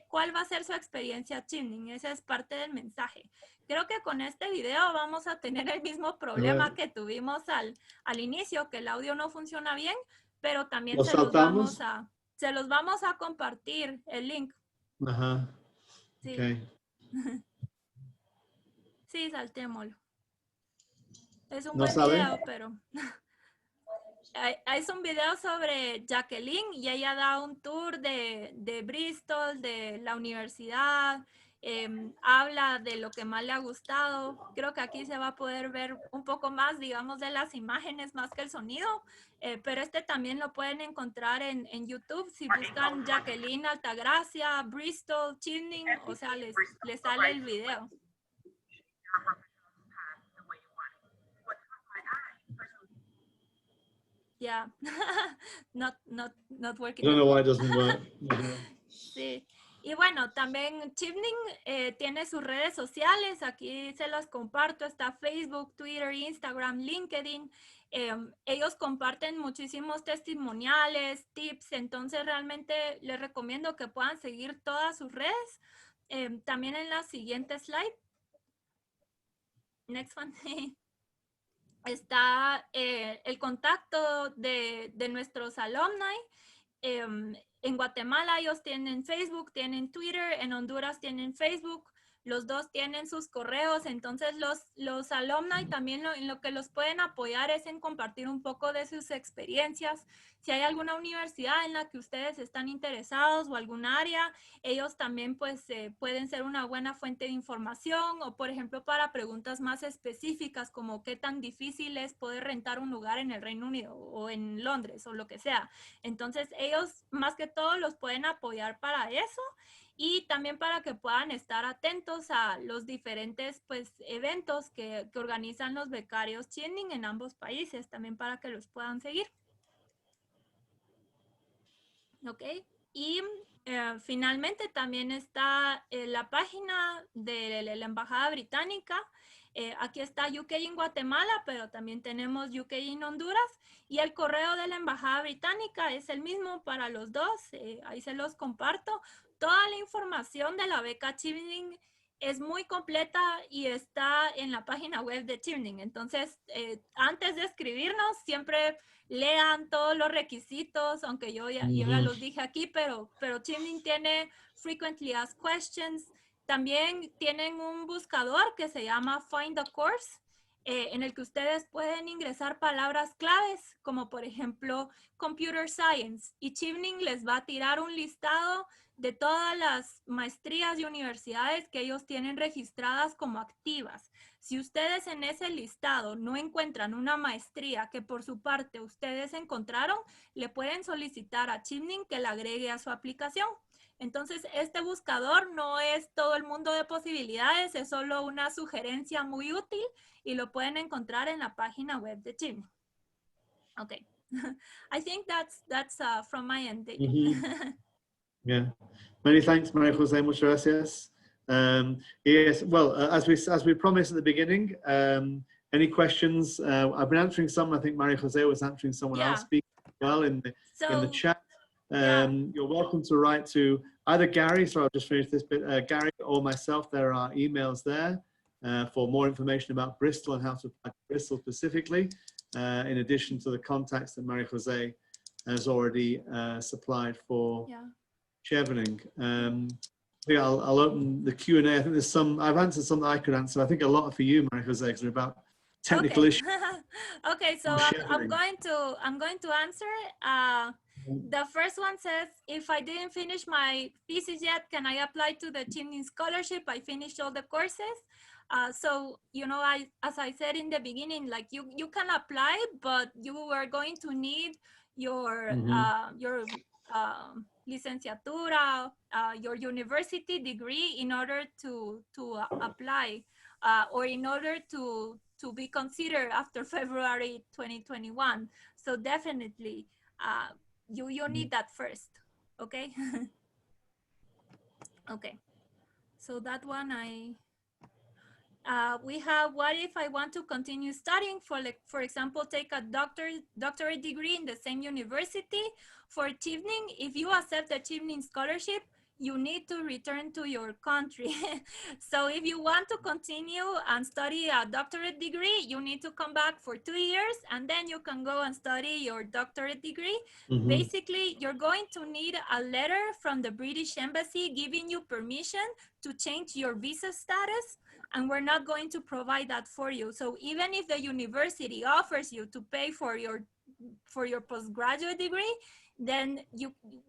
¿cuál va a ser su experiencia Chevening? Ese es parte del mensaje. Creo que con este video vamos a tener el mismo problema que tuvimos al inicio, que el audio no funciona bien, pero también se los vamos a compartir el link. Ajá. Sí. Okay. Sí, saltémoslo. Es un buen video, pero es un video sobre Jacqueline y ella da un tour de Bristol, de la universidad, habla de lo que más le ha gustado. Creo que aquí se va a poder ver un poco más, digamos, de las imágenes más que el sonido, pero este también lo pueden encontrar en YouTube si buscan Jacqueline Altagracia, Bristol, Chevening, o sea, les sale el video. Yeah, not working. I don't know why it doesn't work. Sí. Y bueno, también Chevening tiene sus redes sociales, aquí se las comparto, está Facebook, Twitter, Instagram, LinkedIn. Ellos comparten muchísimos testimoniales, tips, entonces realmente les recomiendo que puedan seguir todas sus redes. También en la siguiente slide. Next one. Está el contacto de nuestros alumni. En Guatemala ellos tienen Facebook, tienen Twitter, en Honduras tienen Facebook, los dos tienen sus correos, entonces los alumni también en lo que los pueden apoyar es en compartir un poco de sus experiencias. Si hay alguna universidad en la que ustedes están interesados o algún área, ellos también pues pueden ser una buena fuente de información o por ejemplo para preguntas más específicas como qué tan difícil es poder rentar un lugar en el Reino Unido o en Londres o lo que sea. Entonces ellos más que todo los pueden apoyar para eso y también para que puedan estar atentos a los diferentes pues eventos que organizan los becarios Chevening en ambos países, también para que los puedan seguir. Ok, y finalmente también está la página de la Embajada Británica. Aquí está UK en Guatemala, pero también tenemos UK en Honduras. Y el correo de la Embajada Británica es el mismo para los dos. Ahí se los comparto. Toda la información de la beca Chevening es muy completa y está en la página web de Chevening. Entonces, antes de escribirnos, siempre lean todos los requisitos, aunque yo ya los dije aquí, pero Chevening tiene Frequently Asked Questions. También tienen un buscador que se llama Find a Course. en el que ustedes pueden ingresar palabras claves, como por ejemplo Computer Science, y Chevening les va a tirar un listado de todas las maestrías y universidades que ellos tienen registradas como activas. Si ustedes en ese listado no encuentran una maestría que por su parte ustedes encontraron, le pueden solicitar a Chevening que la agregue a su aplicación. Entonces, este buscador no es todo el mundo de posibilidades, es solo una sugerencia muy útil y lo pueden encontrar en la página web de Chevening. Okay. I think that's from my end. Yeah. Many thanks, Maria Jose. Muchas gracias. Yes, well, as we promised at the beginning, any questions? I've been answering some. I think Maria Jose was answering someone else speaking as well in the chat. You're welcome to write to either Gary, so I'll just finish this bit, Gary or myself. There are emails there for more information about Bristol and how to apply to Bristol specifically, in addition to the contacts that Maria Jose has already supplied for Chevening. I think I'll open the Q&A. I think there's some, I've answered some that I could answer. I think a lot for you, Maria Jose, because they're about technical issues. Okay, so I'm going to answer. The first one says, if I didn't finish my thesis yet, can I apply to the Chevening scholarship? I finished all the courses. So, you know, as I said in the beginning, like you can apply, but you are going to need your licenciatura, your university degree in order to apply, or in order to be considered after February 2021. So definitely, you need that first, okay? Okay, so that one we have, what if I want to continue studying, for example, take a doctorate degree in the same university? For Chevening, if you accept the Chevening scholarship, you need to return to your country. So if you want to continue and study a doctorate degree, you need to come back for 2 years, and then you can go and study your doctorate degree. Basically, you're going to need a letter from the British Embassy giving you permission to change your visa status, and we're not going to provide that for you. So even if the university offers you to pay for your postgraduate degree, then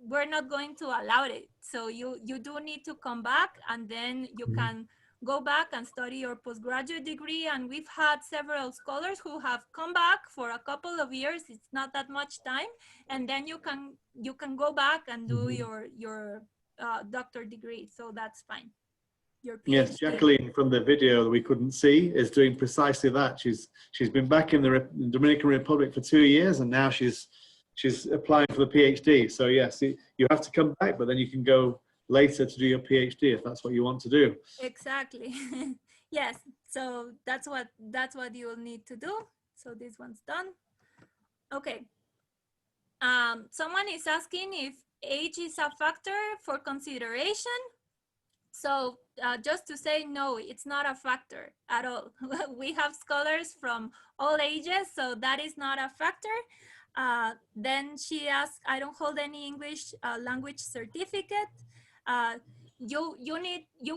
we're not going to allow it. So you do need to come back, and then you can go back and study your postgraduate degree. And we've had several scholars who have come back for a couple of years. It's not that much time, and then you can go back and do your doctor degree. So that's fine. Yes, Jacqueline from the video that we couldn't see is doing precisely that. She's been back in the Dominican Republic for 2 years, and now she's applying for the PhD. So yes, you have to come back, but then you can go later to do your PhD if that's what you want to do. Exactly. Yes. So that's what you'll need to do. So this one's done. Okay. Someone is asking if age is a factor for consideration. So just to say, no, it's not a factor at all. We have scholars from all ages, so that is not a factor. Then she asked, I don't hold any English language certificate. You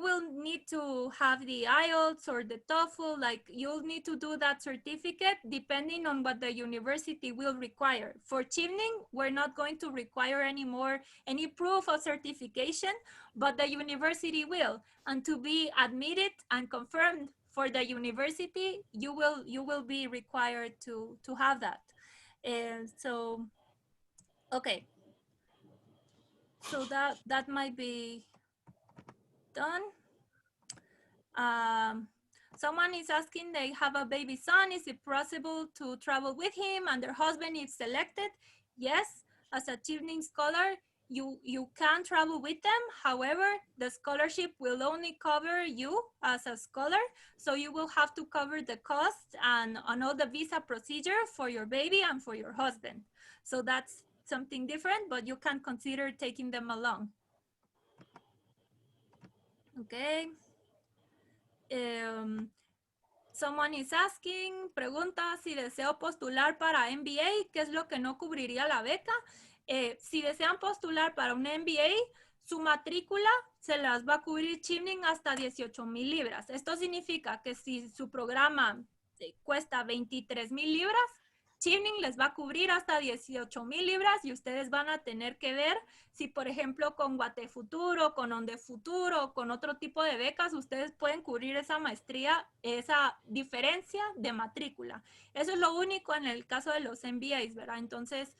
will need to have the IELTS or the TOEFL, like you'll need to do that certificate depending on what the university will require. For Chevening, we're not going to require any proof of certification, but the university will. And to be admitted and confirmed for the university, you will be required to have that. And so, okay. So that might be done. Someone is asking, they have a baby son. Is it possible to travel with him and their husband if selected? Yes, as a Chevening scholar, you can travel with them. However, the scholarship will only cover you as a scholar. So you will have to cover the cost and on all the visa procedure for your baby and for your husband. So that's something different, but you can consider taking them along. Okay. Someone is asking, pregunta si deseo postular para MBA, ¿qué es lo que no cubriría la beca? Si desean postular para un MBA, su matrícula se las va a cubrir Chevening hasta 18,000 libras. Esto significa que si su programa cuesta 23,000 libras, Chevening les va a cubrir hasta 18,000 libras y ustedes van a tener que ver si, por ejemplo, con Guate Futuro, con Onde Futuro, con otro tipo de becas, ustedes pueden cubrir esa maestría, esa diferencia de matrícula. Eso es lo único en el caso de los MBAs, ¿verdad? Entonces,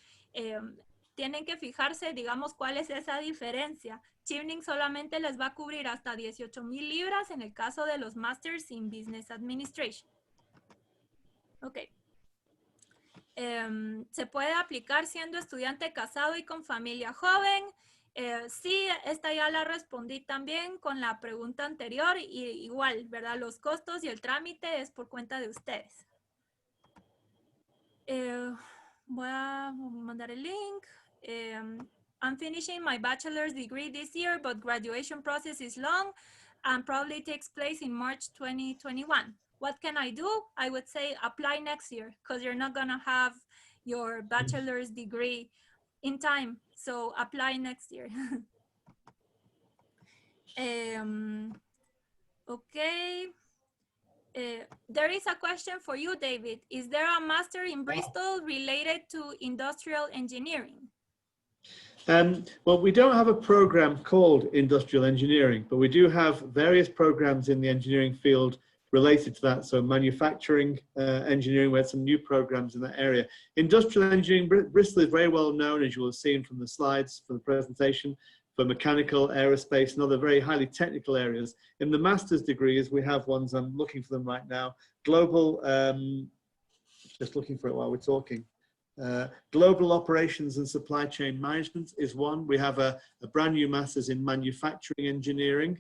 tienen que fijarse, digamos, cuál es esa diferencia. Chevening solamente les va a cubrir hasta 18,000 libras en el caso de los Masters in Business Administration. Ok. Se puede aplicar siendo estudiante casado y con familia joven. Sí, esta ya la respondí también con la pregunta anterior y igual, ¿verdad? Los costos y el trámite es por cuenta de ustedes. Voy a mandar el link. I'm finishing my bachelor's degree this year, but graduation process is long and probably takes place in March 2021. What can I do? I would say apply next year because you're not gonna have your bachelor's degree in time. So apply next year. Okay. There is a question for you, David. Is there a master in Bristol related to industrial engineering? Well, we don't have a program called industrial engineering, but we do have various programs in the engineering field related to that. So manufacturing, engineering, we had some new programs in that area. Industrial engineering, Bristol is very well known, as you will have seen from the slides from the presentation, for mechanical, aerospace, and other very highly technical areas. In the master's degrees, we have ones, I'm looking for them right now, global, just looking for it while we're talking. Global operations and supply chain management is one. We have a brand new master's in manufacturing engineering.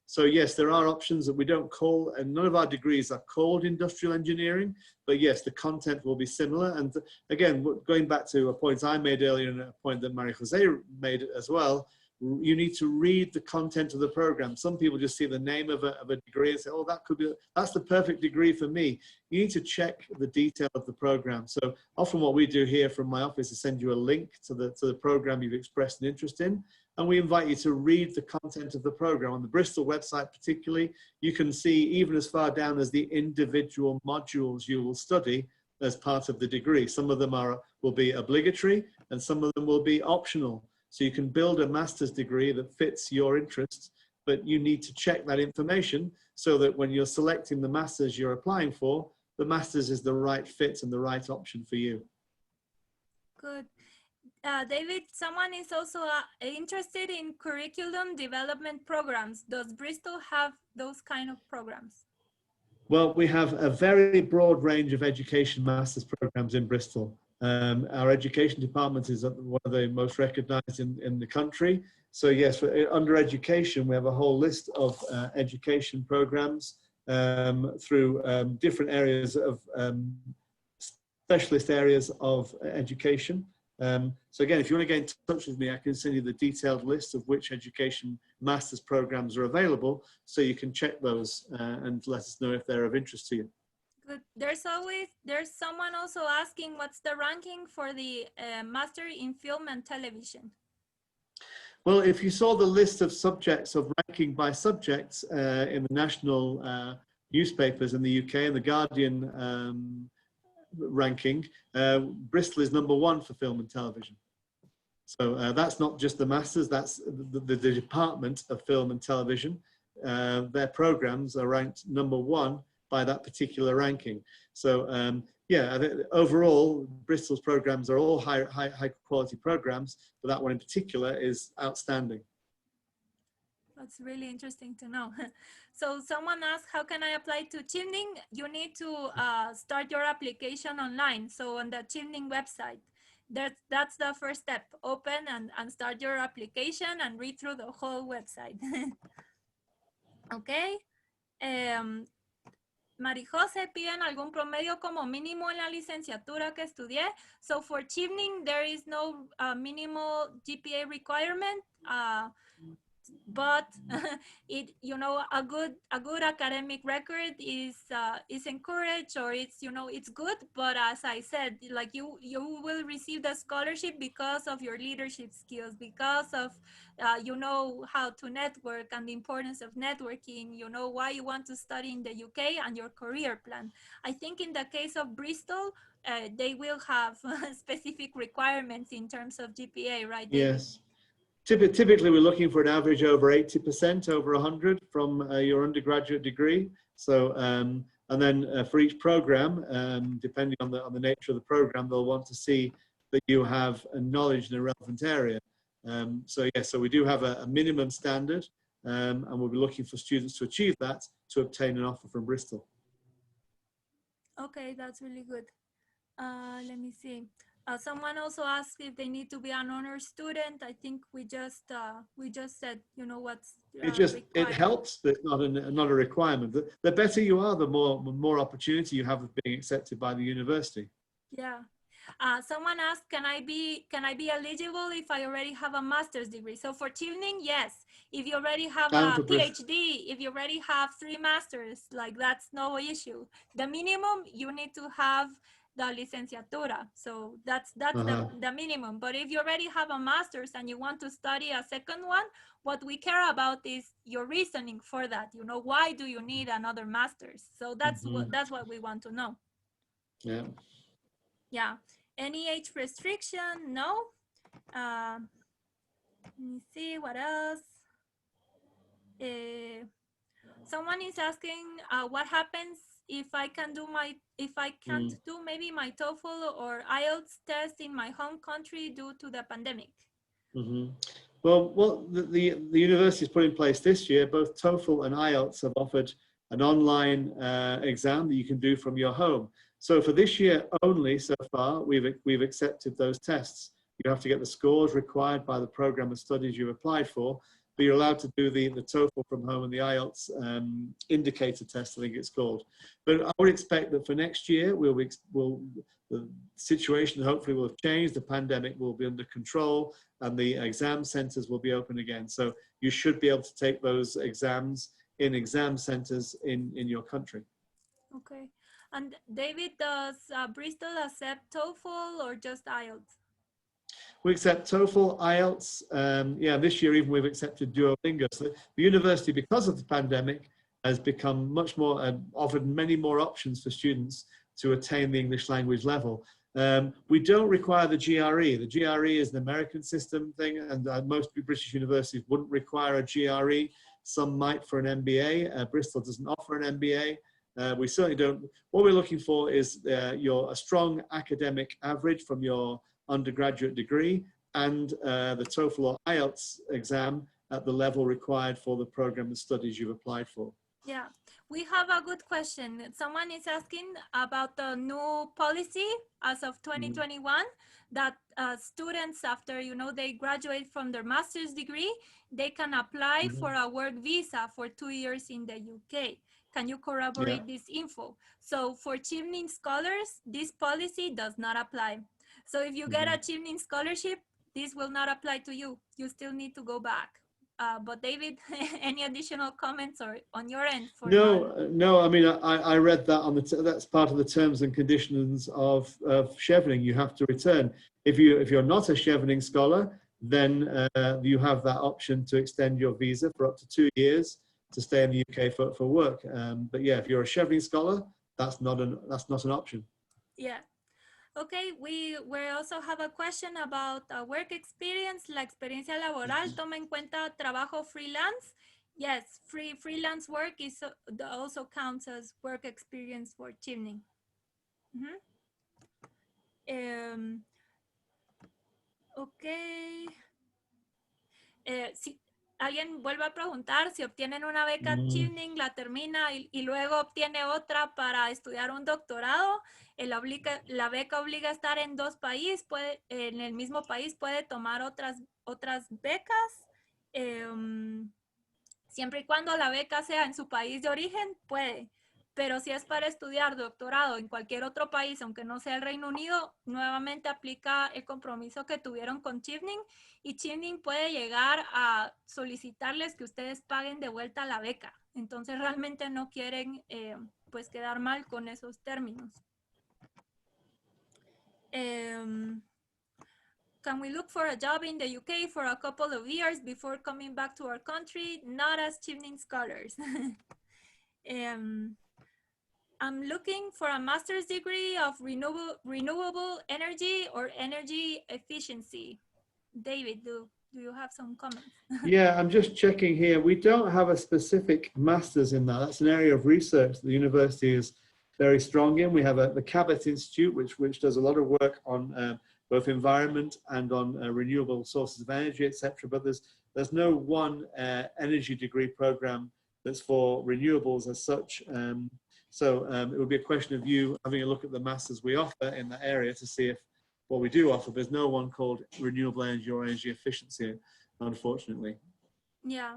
So yes, there are options that we don't call, and none of our degrees are called industrial engineering, but yes, the content will be similar. And again, going back to a point I made earlier and a point that Maria Jose made as well, you need to read the content of the program. Some people just see the name of a degree and say, oh, that's the perfect degree for me. You need to check the detail of the program. So often what we do here from my office is send you a link to the program you've expressed an interest in. And we invite you to read the content of the program. On the Bristol website particularly, you can see even as far down as the individual modules you will study as part of the degree. Some of them will be obligatory and some of them will be optional. So you can build a master's degree that fits your interests, but you need to check that information so that when you're selecting the master's you're applying for, the master's is the right fit and the right option for you. Good. David, someone is also interested in curriculum development programs. Does Bristol have those kind of programs? Well, we have a very broad range of education master's programs in Bristol. Our education department is one of the most recognized in the country. So yes, under education, we have a whole list of education programs through different areas of specialist areas of education. So again, if you want to get in touch with me, I can send you the detailed list of which education master's programs are available so you can check those and let us know if they're of interest to you. Good. There's someone also asking what's the ranking for the Master in Film and Television? Well, if you saw the list of subjects of ranking by subjects in the national newspapers in the UK and the Guardian ranking, Bristol is #1 for film and television. So that's not just the masters, that's the Department of Film and Television. Their programs are ranked #1 by that particular ranking. So yeah, overall, Bristol's programs are all high quality programs, but that one in particular is outstanding. That's really interesting to know. So someone asked, how can I apply to Chevening? You need to start your application online. So on the Chevening website, that's the first step. Open and start your application and read through the whole website. Okay. Marijose, piden algún promedio como mínimo en la licenciatura que estudié. So for Chevening, there is no minimal GPA requirement. but it, you know, a good academic record is encouraged, or it's, you know, it's good, but as I said, like you will receive the scholarship because of your leadership skills, because of you know how to network and the importance of networking, you know why you want to study in the UK, and your career plan. I think in the case of Bristol, they will have specific requirements in terms of GPA, right, David? Yes. Typically, we're looking for an average over 80%, over 100 from your undergraduate degree. So, and then for each program, depending on the nature of the program, they'll want to see that you have a knowledge in a relevant area. So yeah, so we do have a minimum standard, and we'll be looking for students to achieve that to obtain an offer from Bristol. Okay, that's really good. Let me see. Someone also asked if they need to be an honor student. I think we just said, you know, what's it helps, but it's not a requirement. The better you are, the more opportunity you have of being accepted by the university. Yeah. Someone asked, can I be eligible if I already have a master's degree? So for Chevening, yes. If you already have a PhD, if you already have 3 masters, like that's no issue. The minimum, you need to have the licenciatura. So that's the minimum. But if you already have a master's and you want to study a second one, what we care about is your reasoning for that. You know, why do you need another master's? So that's what we want to know. Yeah. Yeah. Any age restriction? No. Let me see what else. Someone is asking what happens if I can't do maybe my TOEFL or IELTS test in my home country due to the pandemic. Well, the university has put in place this year, both TOEFL and IELTS have offered an online exam that you can do from your home. So for this year only, so far, we've accepted those tests. You have to get the scores required by the program of studies you've applied for, but you're allowed to do the TOEFL from home and the IELTS indicator test, I think it's called. But I would expect that for next year, the situation hopefully will have changed, the pandemic will be under control, and the exam centers will be open again. So you should be able to take those exams in exam centers in your country. Okay. And David, does Bristol accept TOEFL or just IELTS? We accept TOEFL, IELTS. Yeah, this year even we've accepted Duolingo. So the university, because of the pandemic, has become much more, offered many more options for students to attain the English language level. We don't require the GRE. The GRE is an American system thing, and most British universities wouldn't require a GRE. Some might for an MBA. Bristol doesn't offer an MBA. We certainly don't. What we're looking for is a strong academic average from your undergraduate degree and the TOEFL or IELTS exam at the level required for the program of studies you've applied for. Yeah, we have a good question. Someone is asking about the new policy as of 2021 that students, after, you know, they graduate from their master's degree, they can apply for a work visa for 2 years in the UK. Can you corroborate this info? So for Chevening scholars, this policy does not apply. So if you get a Chevening scholarship, this will not apply to you. You still need to go back. But David, any additional comments or on your end? No. I mean, I read that that's part of the terms and conditions of Chevening. You have to return. If you're not a Chevening scholar, then you have that option to extend your visa for up to 2 years to stay in the UK for work. But yeah, if you're a Chevening scholar, that's not an option. Yeah. Okay, we also have a question about work experience. La experiencia laboral toma en cuenta trabajo freelance. Yes, freelance work also counts as work experience for Chevening. Okay. Si alguien vuelve a preguntar si obtienen una beca Chevening, la termina y luego obtiene otra para estudiar un doctorado, la beca obliga a estar en 2 países, en el mismo país puede tomar otras becas, siempre y cuando la beca sea en su país de origen, puede. Pero si es para estudiar doctorado en cualquier otro país, aunque no sea el Reino Unido, nuevamente aplica el compromiso que tuvieron con Chevening, y Chevening puede llegar a solicitarles que ustedes paguen de vuelta la beca. Entonces realmente no quieren pues quedar mal con esos términos. Can we look for a job in the UK for a couple of years before coming back to our country? Not as Chevening scholars. I'm looking for a master's degree of renewable energy or energy efficiency. David, do you have some comments? Yeah, I'm just checking here. We don't have a specific master's in that. That's an area of research the university is very strong in. We have the Cabot Institute, which does a lot of work on both environment and on renewable sources of energy, etc. But there's no one energy degree program that's for renewables as such. So it would be a question of you having a look at the masters we offer in that area to see if what we do offer. There's no one called renewable energy or energy efficiency, unfortunately. Yeah.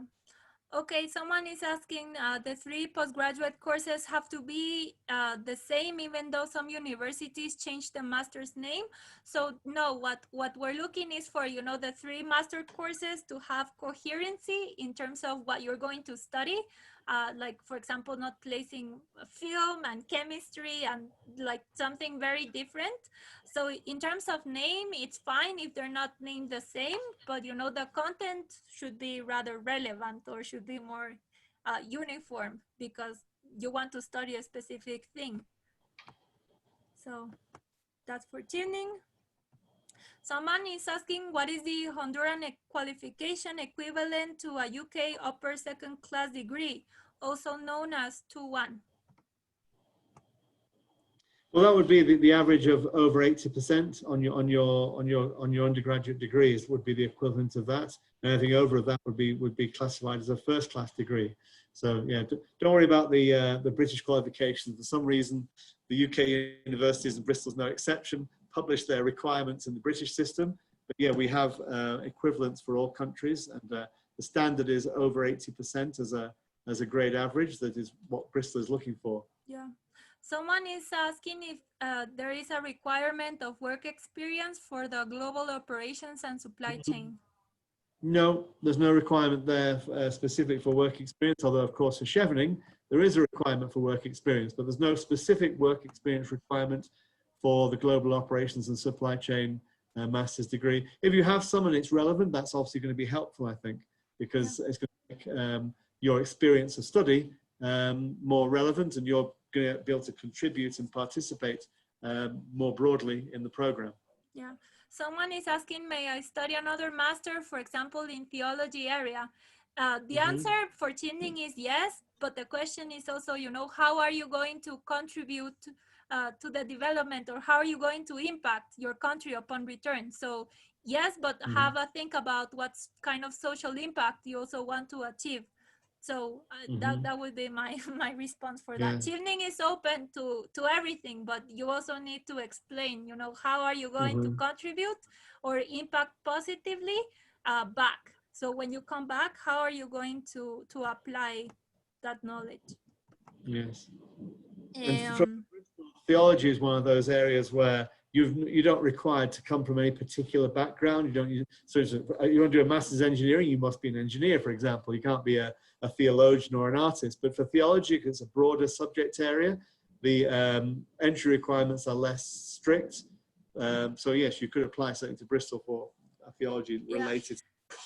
Okay, someone is asking, the 3 postgraduate courses have to be the same even though some universities change the master's name. So no, what we're looking is for, you know, the 3 master courses to have coherency in terms of what you're going to study. Like, for example, not placing film and chemistry and like something very different. So in terms of name, it's fine if they're not named the same, but you know, the content should be rather relevant or should be more uniform because you want to study a specific thing. So that's for tuning. Someone is asking, what is the Honduran qualification equivalent to a UK upper second class degree, also known as 2-1? Well, that would be the average of over 80% on your undergraduate degrees would be the equivalent of that. And anything over that would be classified as a first class degree. So yeah, don't worry about the British qualifications. For some reason, the UK universities, and Bristol's no exception, publish their requirements in the British system. But yeah, we have equivalents for all countries, and the standard is over 80% as a grade average. That is what Bristol is looking for. Yeah. Someone is asking if there is a requirement of work experience for the global operations and supply chain. No, there's no requirement there specific for work experience, although of course for Chevening, there is a requirement for work experience, but there's no specific work experience requirement for the global operations and supply chain master's degree. If you have some and it's relevant, that's obviously going to be helpful, I think, because it's going to make your experience of study more relevant, and you're going to be able to contribute and participate more broadly in the program. Yeah. Someone is asking, may I study another master, for example, in theology area? The answer for Chevening is yes, but the question is also, you know, how are you going to contribute to the development, or how are you going to impact your country upon return? So yes, but have a think about what kind of social impact you also want to achieve. So that would be my response for that. Chevening is open to everything, but you also need to explain, you know, how are you going to contribute or impact positively back. So when you come back, how are you going to apply that knowledge? Yes. And theology is one of those areas where you don't require to come from any particular background. You don't. So you want to do a master's in engineering, you must be an engineer, for example. You can't be a theologian or an artist. But for theology, because it's a broader subject area, the entry requirements are less strict. So yes, you could apply something to Bristol for a theology related. Yeah.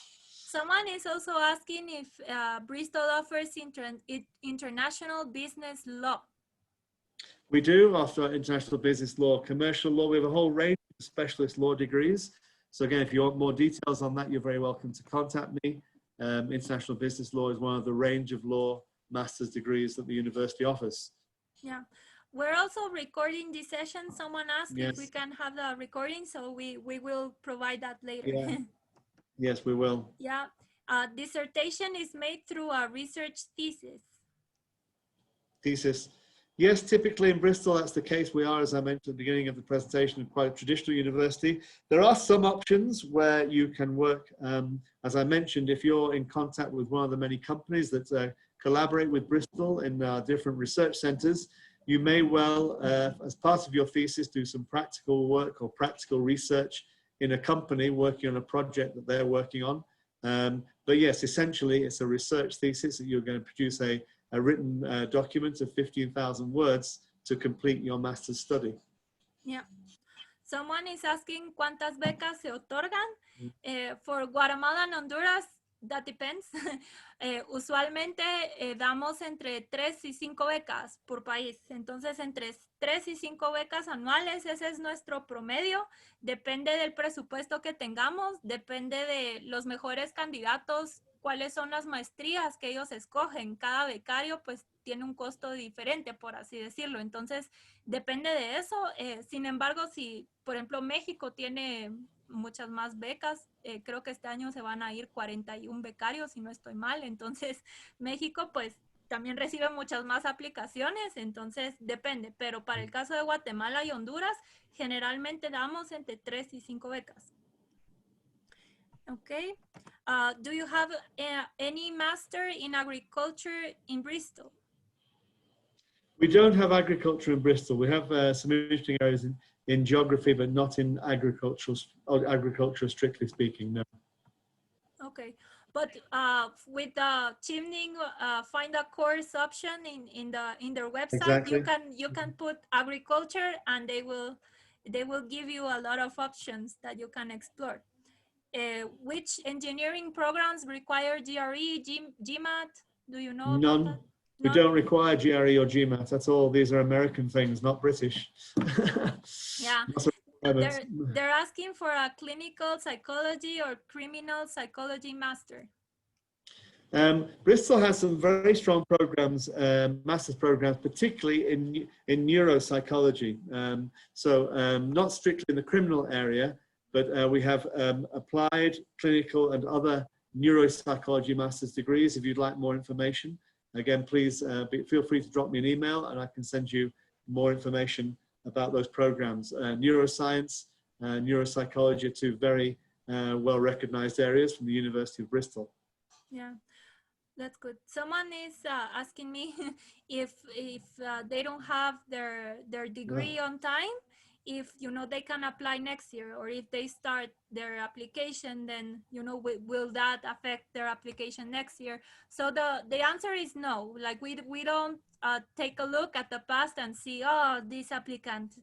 Someone is also asking if Bristol offers international business law. We do, after international business law, commercial law. We have a whole range of specialist law degrees. So again, if you want more details on that, you're very welcome to contact me. International business law is one of the range of law master's degrees that the university offers. Yeah. We're also recording this session. Someone asked if we can have the recording, so we will provide that later. Yeah. Yes, we will. Yeah. Dissertation is made through a research thesis. Thesis. Yes, typically in Bristol, that's the case. We are, as I mentioned at the beginning of the presentation, quite a traditional university. There are some options where you can work, as I mentioned, if you're in contact with one of the many companies that collaborate with Bristol in different research centers. You may well, as part of your thesis, do some practical work or practical research in a company working on a project that they're working on. But yes, essentially, it's a research thesis that you're going to produce a written document of 15,000 words to complete your master's study. Yeah. Someone is asking cuántas becas se otorgan. For Guatemala and Honduras, that depends. Usualmente damos entre 3 y 5 becas por país. Entonces, entre 3 y 5 becas anuales, ese es nuestro promedio. Depende del presupuesto que tengamos, depende de los mejores candidatos, cuáles son las maestrías que ellos escogen. Cada becario pues tiene un costo diferente, por así decirlo. Entonces, depende de eso. Sin embargo, si, por ejemplo, México tiene muchas más becas, creo que este año se van a ir 41 becarios, si no estoy mal. Entonces, México, pues, también recibe muchas más aplicaciones, entonces depende. Pero para el caso de Guatemala y Honduras, generalmente damos entre 3 y 5 becas. Okay. Do you have any master in agriculture in Bristol? We don't have agriculture in Bristol. We have some interesting areas in geography, but not in agriculture, strictly speaking, no. Okay, but with the Chevening find a course option in their website, Exactly. you can put agriculture, and they will give you a lot of options that you can explore. Which engineering programs require GRE, GMAT? Do you know None. about that? We don't require GRE or GMAT at all. These are American things, not British. Yeah. They're asking for a clinical psychology or criminal psychology master. Bristol has some very strong programs, master's programs, particularly in neuropsychology. Not strictly in the criminal area, but we have applied, clinical, and other neuropsychology master's degrees. If you'd like more information, again, please feel free to drop me an email and I can send you more information about those programs. Neuroscience, neuropsychology are two very well-recognized areas from the University of Bristol. Yeah, that's good. Someone is asking me if they don't have their degree on time, if they can apply next year, or if they start their application, then will that affect their application next year? So the answer is no. Like we don't take a look at the past and see, oh, this applicant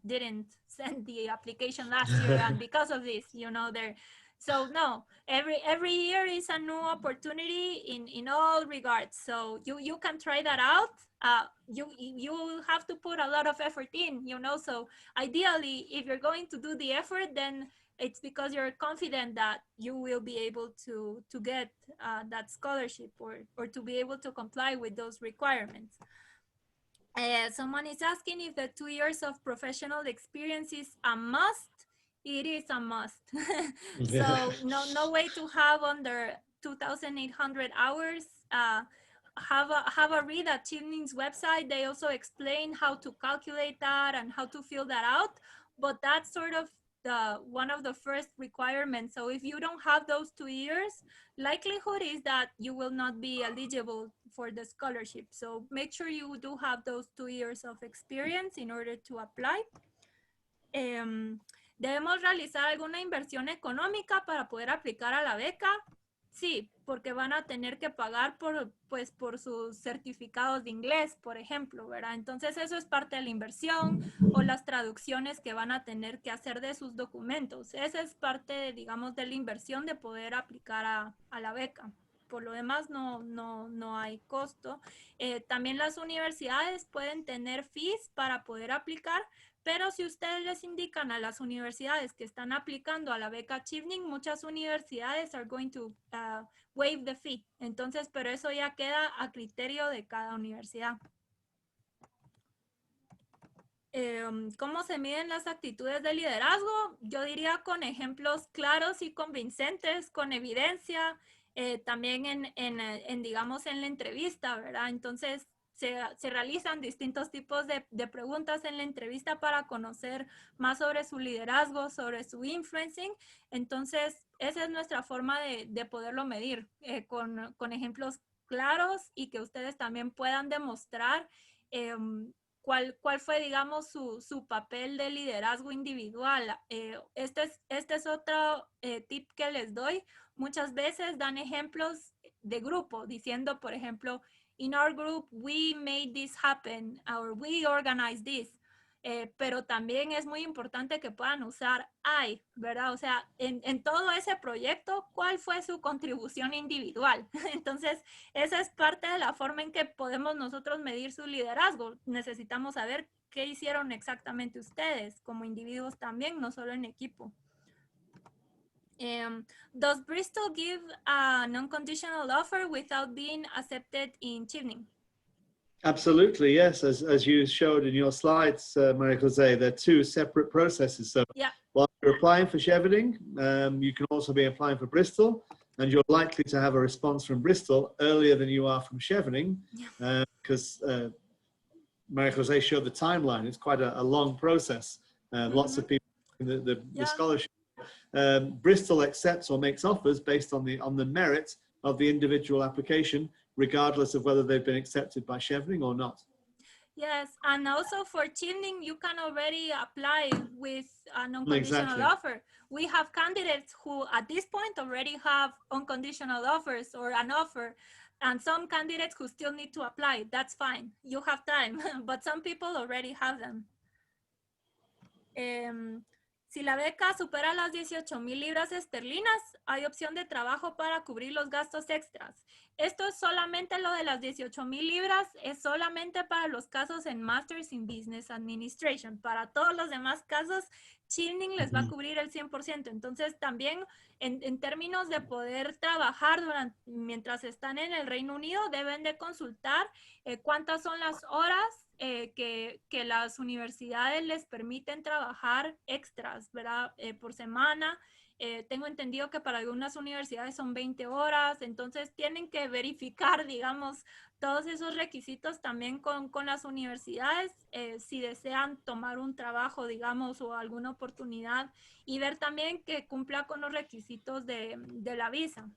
didn't send the application last year, and because of this, they're. So no, every year is a new opportunity in all regards. So you can try that out. You have to put a lot of effort in, so ideally, if you're going to do the effort, then it's because you're confident that you will be able to get that scholarship or to be able to comply with those requirements. Someone is asking if the 2 years of professional experience is a must. It is a must. So no way to have under 2,800 hours. Have a read at Chevening's website. They also explain how to calculate that and how to fill that out. But that's sort of one of the first requirements. So if you don't have those 2 years, likelihood is that you will not be eligible for the scholarship. So make sure you do have those 2 years of experience in order to apply. ¿Debemos realizar alguna inversión económica para poder aplicar a la beca? Sí, porque van a tener que pagar por sus certificados de inglés, por ejemplo, ¿verdad? Entonces eso es parte de la inversión, o las traducciones que van a tener que hacer de sus documentos. Esa es parte, digamos, de la inversión de poder aplicar a la beca. Por lo demás no hay costo. También las universidades pueden tener fees para poder aplicar, pero si ustedes les indican a las universidades que están aplicando a la beca Chevening, muchas universidades are going to waive the fee. Entonces, pero eso ya queda a criterio de cada universidad. ¿Cómo se miden las actitudes de liderazgo? Yo diría con ejemplos claros y convincentes, con evidencia, también digamos, en la entrevista, ¿verdad? Entonces, se realizan distintos tipos de preguntas en la entrevista para conocer más sobre su liderazgo, sobre su influencing. Entonces, esa es nuestra forma de poderlo medir, con ejemplos claros y que ustedes también puedan demostrar cuál fue, digamos, su papel de liderazgo individual. Este es otro tip que les doy. Muchas veces dan ejemplos de grupo, diciendo, por ejemplo, in our group, we made this happen, or we organized this. Pero también es muy importante que puedan usar I, ¿verdad? O sea, en todo ese proyecto, ¿cuál fue su contribución individual? Entonces, esa es parte de la forma en que podemos nosotros medir su liderazgo. Necesitamos saber qué hicieron exactamente ustedes, como individuos también, no solo en equipo. Does Bristol give a non-conditional offer without being accepted in Chevening? Absolutely, yes. As you showed in your slides, Maria Jose, they're two separate processes. So yeah. while you're applying for Chevening, you can also be applying for Bristol, and you're likely to have a response from Bristol earlier than you are from Chevening, because Maria Jose showed the timeline. It's quite a long process. Lots of people in the scholarship. Bristol accepts or makes offers based on the merit of the individual application, regardless of whether they've been accepted by Chevening or not. Yes, and also for Chevening, you can already apply with an unconditional offer. We have candidates who at this point already have unconditional offers or an offer, and some candidates who still need to apply. That's fine, you have time, but some people already have them. Si la beca supera las 18,000 libras esterlinas, hay opción de trabajo para cubrir los gastos extras. Esto es solamente lo de las 18,000 libras, es solamente para los casos en Masters in Business Administration. Para todos los demás casos, Chevening les va a cubrir el 100%. Entonces, también en términos de poder trabajar mientras están en el Reino Unido, deben de consultar cuántas son las horas que las universidades les permiten trabajar extras, ¿verdad? Por semana. Tengo entendido que para algunas universidades son 20 horas, entonces tienen que verificar, digamos, todos esos requisitos también con las universidades, si desean tomar un trabajo, digamos, o alguna oportunidad, y ver también que cumpla con los requisitos de la visa.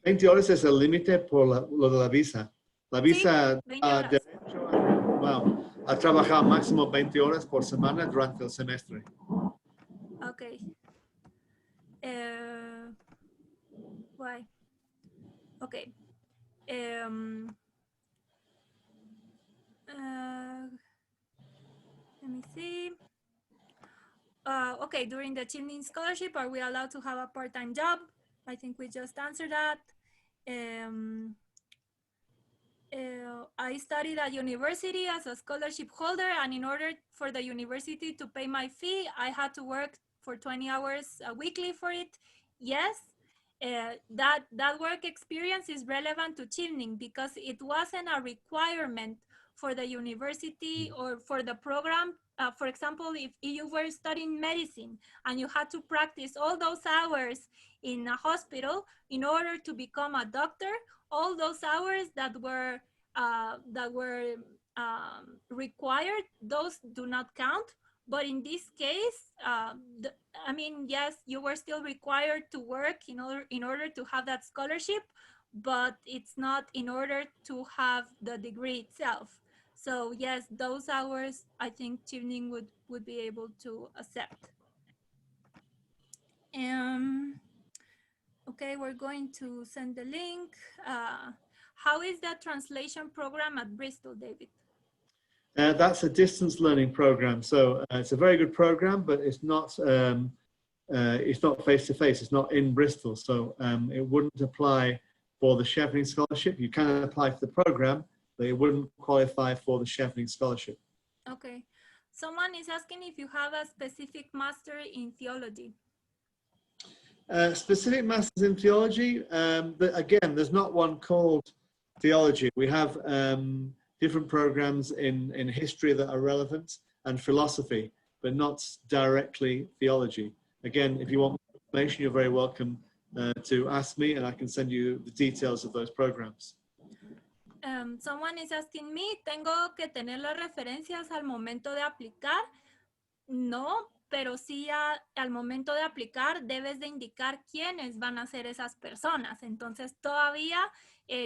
20 horas es el límite por lo de la visa. La visa sí, derecho a trabajar máximo 20 horas por semana durante el semestre. Ok. Why? Okay. Let me see. Okay, during the Chevening scholarship, are we allowed to have a part-time job? I think we just answered that. I studied at university as a scholarship holder, and in order for the university to pay my fee, I had to work for 20 hours weekly for it. Yes, that work experience is relevant to Chevening because it wasn't a requirement for the university or for the program. For example, if you were studying medicine and you had to practice all those hours in a hospital in order to become a doctor, all those hours that were required, those do not count. But in this case, I mean, yes, you were still required to work in order to have that scholarship, but it's not in order to have the degree itself. So yes, those hours I think Chevening would be able to accept. Okay, we're going to send the link. How is the translation program at Bristol, David? That's a distance learning program. So it's a very good program, but it's not face-to-face. It's not in Bristol. So it wouldn't apply for the Chevening scholarship. You can apply for the program, but it wouldn't qualify for the Chevening scholarship. Okay. Someone is asking if you have a specific master in theology. Specific masters in theology, but again, there's not one called theology. We have different programs in history that are relevant and philosophy, but not directly theology. Again, if you want more information, you're very welcome to ask me and I can send you the details of those programs. Someone is asking me, ¿tengo que tener las referencias al momento de aplicar? No, pero sí al momento de aplicar debes de indicar quiénes van a ser esas personas. Entonces todavía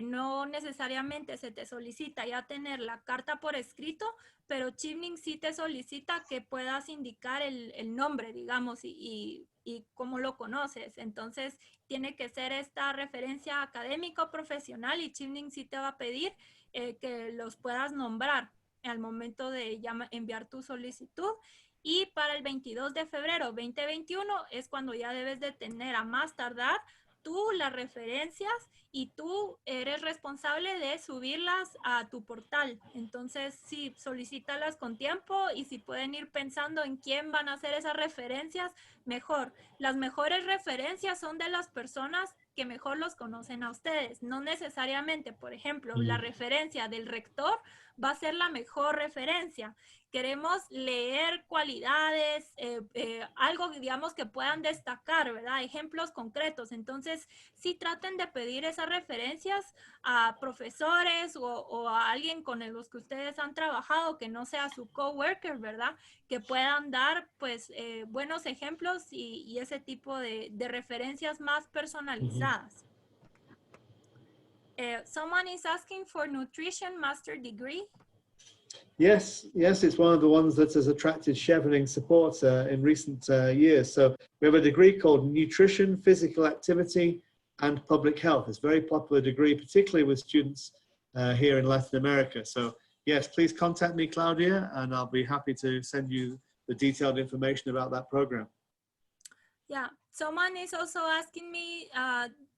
no necesariamente se te solicita ya tener la carta por escrito, pero Chevening sí te solicita que puedas indicar el nombre, digamos, y cómo lo conoces. Entonces tiene que ser esta referencia académica o profesional, y Chevening sí te va a pedir que los puedas nombrar al momento de enviar tu solicitud. Y para el 22 de febrero 2021 es cuando ya debes de tener a más tardar tú las referencias, y tú eres responsable de subirlas a tu portal. Entonces, sí, solicítalas con tiempo, y si pueden ir pensando en quién van a hacer esas referencias, mejor. Las mejores referencias son de las personas que mejor los conocen a ustedes. No necesariamente, por ejemplo, la referencia del rector va a ser la mejor referencia. Queremos leer cualidades, algo, digamos, que puedan destacar, ¿verdad? Ejemplos concretos. Entonces, sí traten de pedir esas referencias a profesores o a alguien con los que ustedes han trabajado, que no sea su coworker, ¿verdad? Que puedan dar, pues, buenos ejemplos y ese tipo de referencias más personalizadas. Someone is asking for nutrition master degree. Yes, it's one of the ones that has attracted Chevening support in recent years. So we have a degree called Nutrition, Physical Activity and Public Health. It's a very popular degree, particularly with students here in Latin America. So yes, please contact me, Claudia, and I'll be happy to send you the detailed information about that program. Yeah, someone is also asking me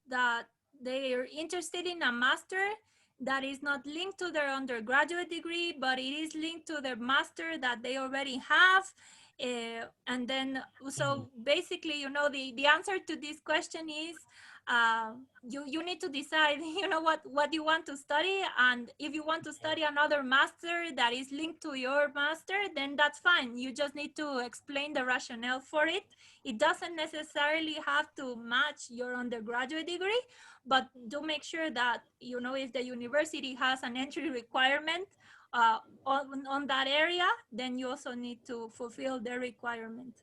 that they are interested in a master that is not linked to their undergraduate degree, but it is linked to their master that they already have. And then, so basically, you know, the answer to this question is you need to decide, you know, what you want to study. And if you want to study another master that is linked to your master, then that's fine. You just need to explain the rationale for it. It doesn't necessarily have to match your undergraduate degree, but do make sure that, you know, if the university has an entry requirement on that area, then you also need to fulfill their requirement.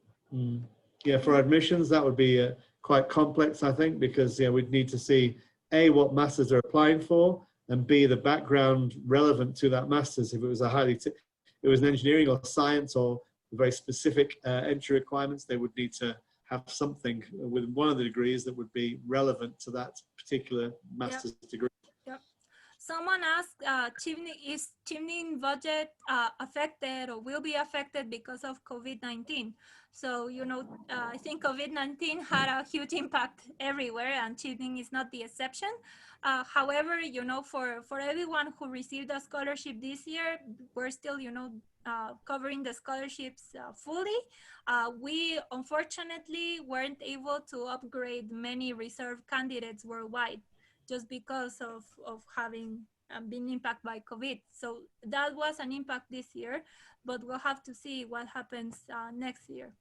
Yeah, for admissions, that would be quite complex, I think, because we'd need to see A, what masters they're applying for, and B, the background relevant to that master's. If it was it was an engineering or science or very specific entry requirements, they would need to have something with one of the degrees that would be relevant to that particular master's degree. Yep. Someone asked, is Chevening budget affected or will be affected because of COVID-19? So, you know, I think COVID-19 had a huge impact everywhere, and Chevening is not the exception. However, you know, for everyone who received a scholarship this year, we're still, you know, covering the scholarships fully. We unfortunately weren't able to upgrade many reserve candidates worldwide, just because of having been impacted by COVID. So that was an impact this year, but we'll have to see what happens next year.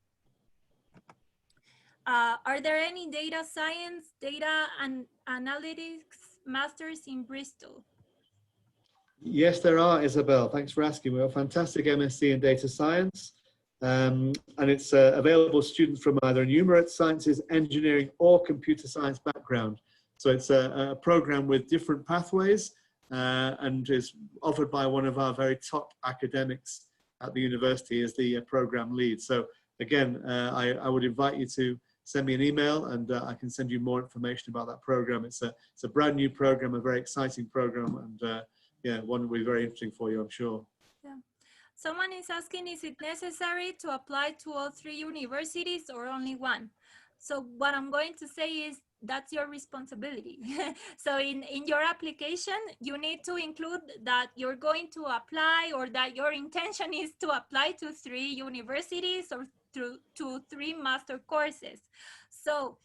Are there any data science, data and analytics masters in Bristol? Yes, there are, Isabel. Thanks for asking. We have a fantastic MSc in data science, and it's available to students from either numerate sciences, engineering, or computer science background. So it's a program with different pathways and is offered by one of our very top academics at the university as the program lead. So again, I would invite you to send me an email, and I can send you more information about that program. It's a brand new program, a very exciting program, and yeah, one that will be very interesting for you, I'm sure. Yeah. Someone is asking, is it necessary to apply to all 3 universities or only one? So what I'm going to say is that's your responsibility. So in your application, you need to include that you're going to apply, or that your intention is to apply to 3 universities or to 3 master courses. So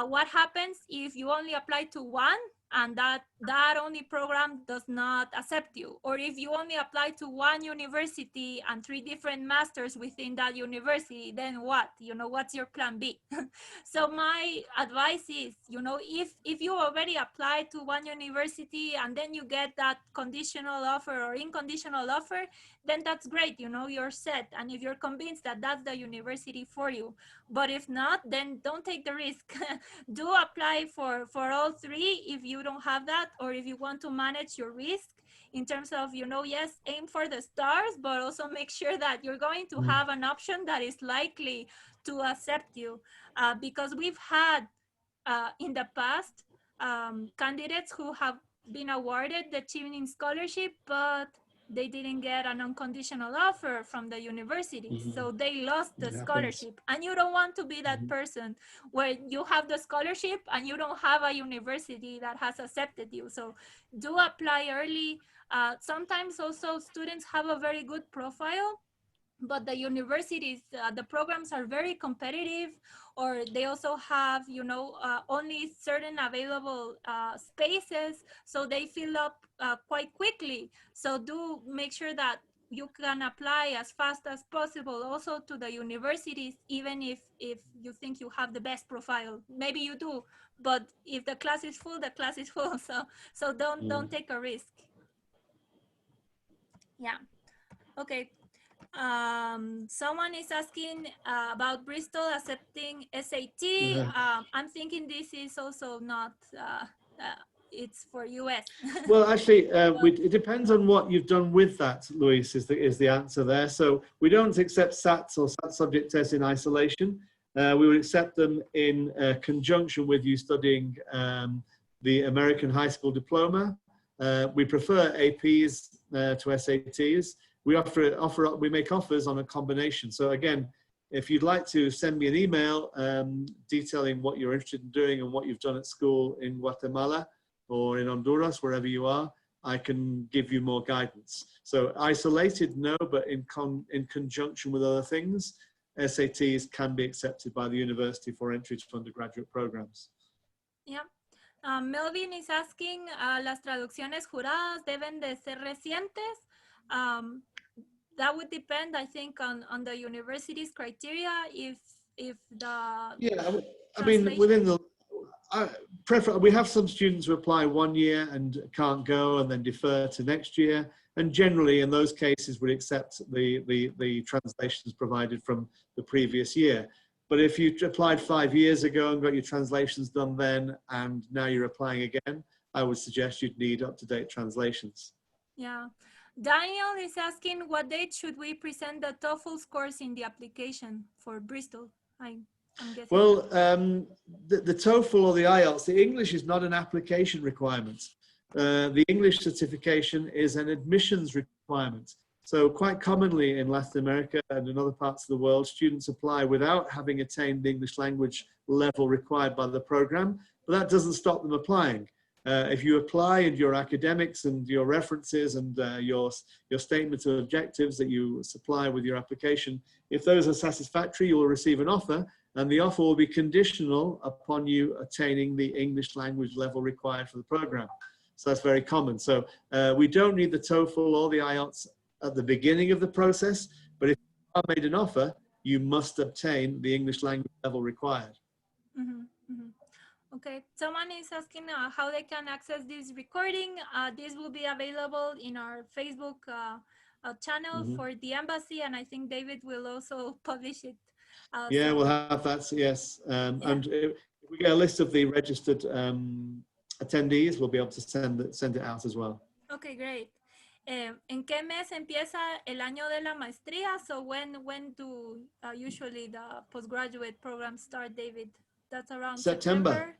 what happens if you only apply to one? and that only program does not accept you, or if you only apply to one university and 3 different masters within that university, then what, what's your plan B? So my advice is, if you already applied to one university and then you get that conditional offer or unconditional offer, then that's great, you're set, and if you're convinced that that's the university for you. But if not, then don't take the risk. Do apply for all 3 if you don't have that, or if you want to manage your risk in terms of, yes, aim for the stars, but also make sure that you're going to have an option that is likely to accept you, because we've had in the past candidates who have been awarded the Chevening scholarship, but they didn't get an unconditional offer from the university, so they lost the scholarship. And you don't want to be that person where you have the scholarship and you don't have a university that has accepted you. So do apply early. Sometimes also students have a very good profile, but the universities, the programs are very competitive, or they also have, only certain available spaces, so they fill up quite quickly. So do make sure that you can apply as fast as possible also to the universities, even if you think you have the best profile. Maybe you do, but if the class is full, the class is full. So don't take a risk. Yeah. Okay. Someone is asking about Bristol accepting SAT. I'm thinking this is also not, it's for US. Well, actually, it depends on what you've done with that, Luis, is the answer there. So we don't accept SATs or SAT subject tests in isolation. We would accept them in conjunction with you studying the American high school diploma. We prefer APs to SATs. We make offers on a combination. So again, if you'd like to send me an email detailing what you're interested in doing and what you've done at school in Guatemala or in Honduras, wherever you are, I can give you more guidance. So isolated, no, but in conjunction with other things, SATs can be accepted by the university for entry to undergraduate programs. Yeah. Melvin is asking, las traducciones juradas deben de ser recientes. That would depend, I think, on the university's criteria. If the I mean, within the we have some students who apply 1 year and can't go and then defer to next year, and generally in those cases we accept the translations provided from the previous year. But if you applied 5 years ago and got your translations done then, and now you're applying again, I would suggest you'd need up-to-date translations. Yeah. Daniel is asking, what date should we present the TOEFL scores in the application for Bristol? I'm guessing. Well, the TOEFL or the IELTS, the English is not an application requirement. The English certification is an admissions requirement. So quite commonly in Latin America and in other parts of the world, students apply without having attained the English language level required by the program, but that doesn't stop them applying. If you apply and your academics and your references and your statement of objectives that you supply with your application, if those are satisfactory, you will receive an offer, and the offer will be conditional upon you attaining the English language level required for the program. So that's very common. So we don't need the TOEFL or the IELTS at the beginning of the process, but if you are made an offer, you must obtain the English language level required. Okay, someone is asking how they can access this recording. This will be available in our Facebook channel for the embassy, and I think David will also publish it. Yeah, we'll have that, yes. And if we get a list of the registered attendees, we'll be able to send it out as well. Okay, great. ¿En qué mes empieza el año de la maestría? So when do usually the postgraduate programs start, David? That's around September?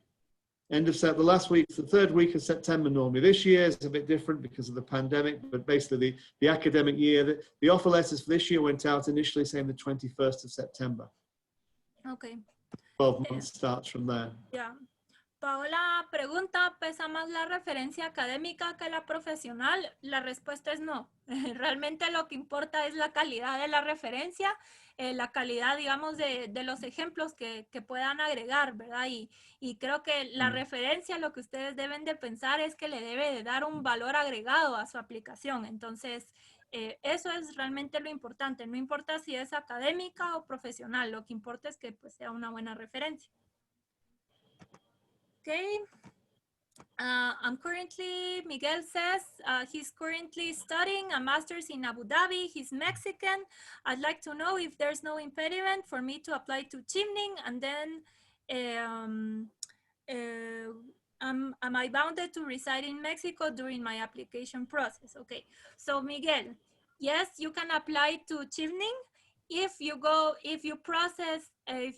End of September, the last week, the third week of September normally. This year is a bit different because of the pandemic, but basically the academic year, the offer letters for this year went out initially saying the 21st of September. Okay. 12 months starts from there. Yeah. Paola pregunta, ¿pesa más la referencia académica que la profesional? La respuesta es no. Realmente lo que importa es la calidad de la referencia, la calidad, digamos, de los ejemplos que puedan agregar, ¿verdad? Y creo que la referencia, lo que ustedes deben de pensar es que le debe de dar un valor agregado a su aplicación. Entonces, eso es realmente lo importante. No importa si es académica o profesional, lo que importa es que pues, sea una buena referencia. Okay. I'm currently, Miguel says, he's currently studying a master's in Abu Dhabi. He's Mexican. I'd like to know if there's no impediment for me to apply to Chevening, and then am I bounded to reside in Mexico during my application process? Okay, so Miguel, yes, you can apply to Chevening. If you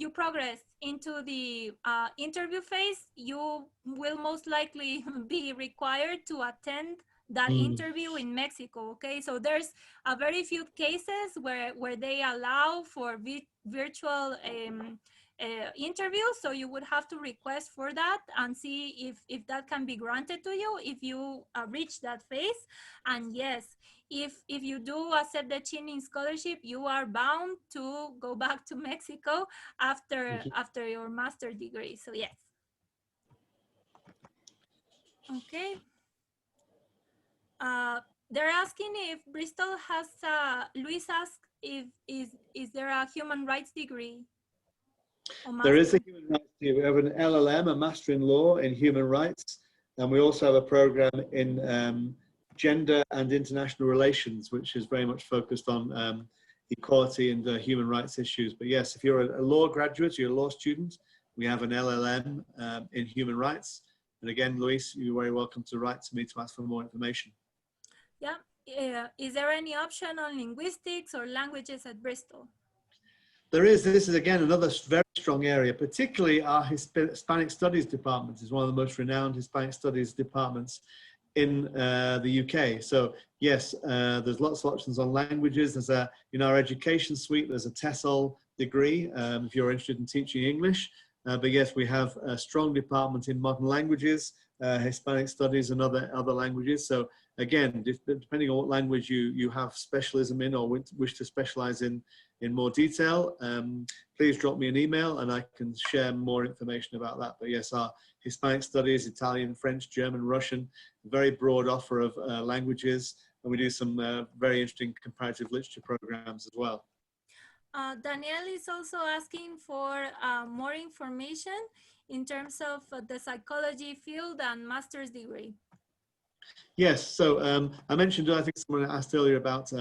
progress into the interview phase, you will most likely be required to attend that interview in Mexico. Okay, so there's a very few cases where they allow for virtual interview, so you would have to request for that and see if that can be granted to you if you reach that phase. And yes, if you do accept the Chevening scholarship, you are bound to go back to Mexico after your master's degree. So yes. Okay. They're asking if Bristol has Luis asked if is there a human rights degree? There is a human rights degree. We have an LLM, a Master in Law in Human Rights, and we also have a program in Gender and International Relations, which is very much focused on equality and human rights issues. But yes, if you're a law graduate, you're a law student, we have an LLM in Human Rights. And again, Luis, you're very welcome to write to me to ask for more information. Yeah. Is there any option on linguistics or languages at Bristol? There is. This is, again, another very strong area, particularly our Hispanic Studies department is one of the most renowned Hispanic Studies departments in the UK. So yes, there's lots of options on languages. There's in our education suite, there's a TESOL degree if you're interested in teaching English. But yes, we have a strong department in modern languages, Hispanic Studies and other languages. So again, depending on what language you have specialism in or wish to specialize in more detail, please drop me an email and I can share more information about that. But yes, our Hispanic Studies, Italian, French, German, Russian, very broad offer of languages, and we do some very interesting comparative literature programs as well. Danielle is also asking for more information in terms of the psychology field and master's degree. Yes, so I mentioned, I think someone asked earlier about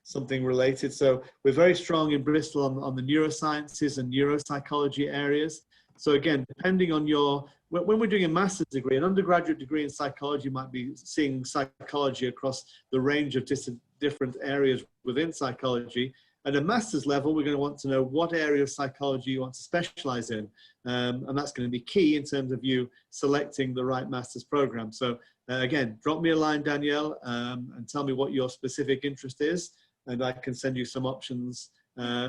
something related. So we're very strong in Bristol on the neurosciences and neuropsychology areas. So again, depending on when we're doing a master's degree, an undergraduate degree in psychology might be seeing psychology across the range of different areas within psychology. At a master's level, we're going to want to know what area of psychology you want to specialize in. And that's going to be key in terms of you selecting the right master's program. So again, drop me a line, Danielle, and tell me what your specific interest is, and I can send you some options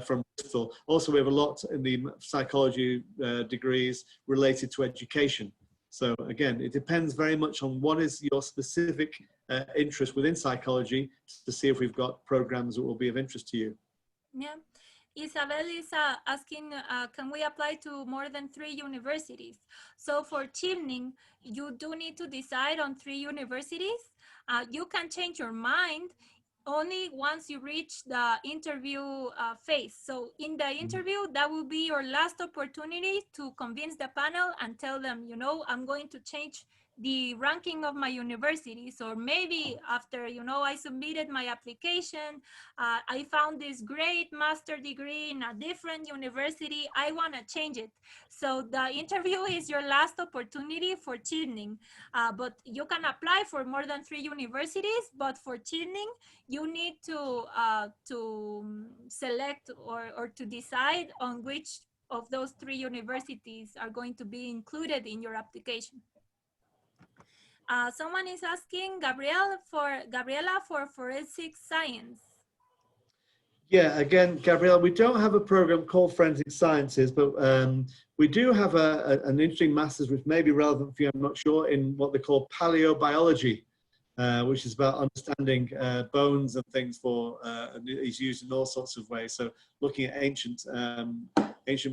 from Bristol. Also, we have a lot in the psychology degrees related to education. So again, it depends very much on what is your specific interest within psychology to see if we've got programs that will be of interest to you. Yeah. Isabel is asking, can we apply to more than 3 universities? So for Chevening, you do need to decide on 3 universities. You can change your mind only once you reach the interview phase. So in the interview, that will be your last opportunity to convince the panel and tell them, you know, I'm going to change the ranking of my universities, or maybe after, you know, I submitted my application, I found this great master degree in a different university, I want to change it. So the interview is your last opportunity for Chevening, but you can apply for more than 3 universities, but for Chevening, you need to select or to decide on which of those 3 universities are going to be included in your application. Someone is asking Gabriela for forensic science. Yeah, again, Gabrielle, we don't have a program called Forensic Sciences, but we do have an interesting master's which may be relevant for you, I'm not sure, in what they call paleobiology, which is about understanding bones and things for, is used in all sorts of ways. So looking at ancient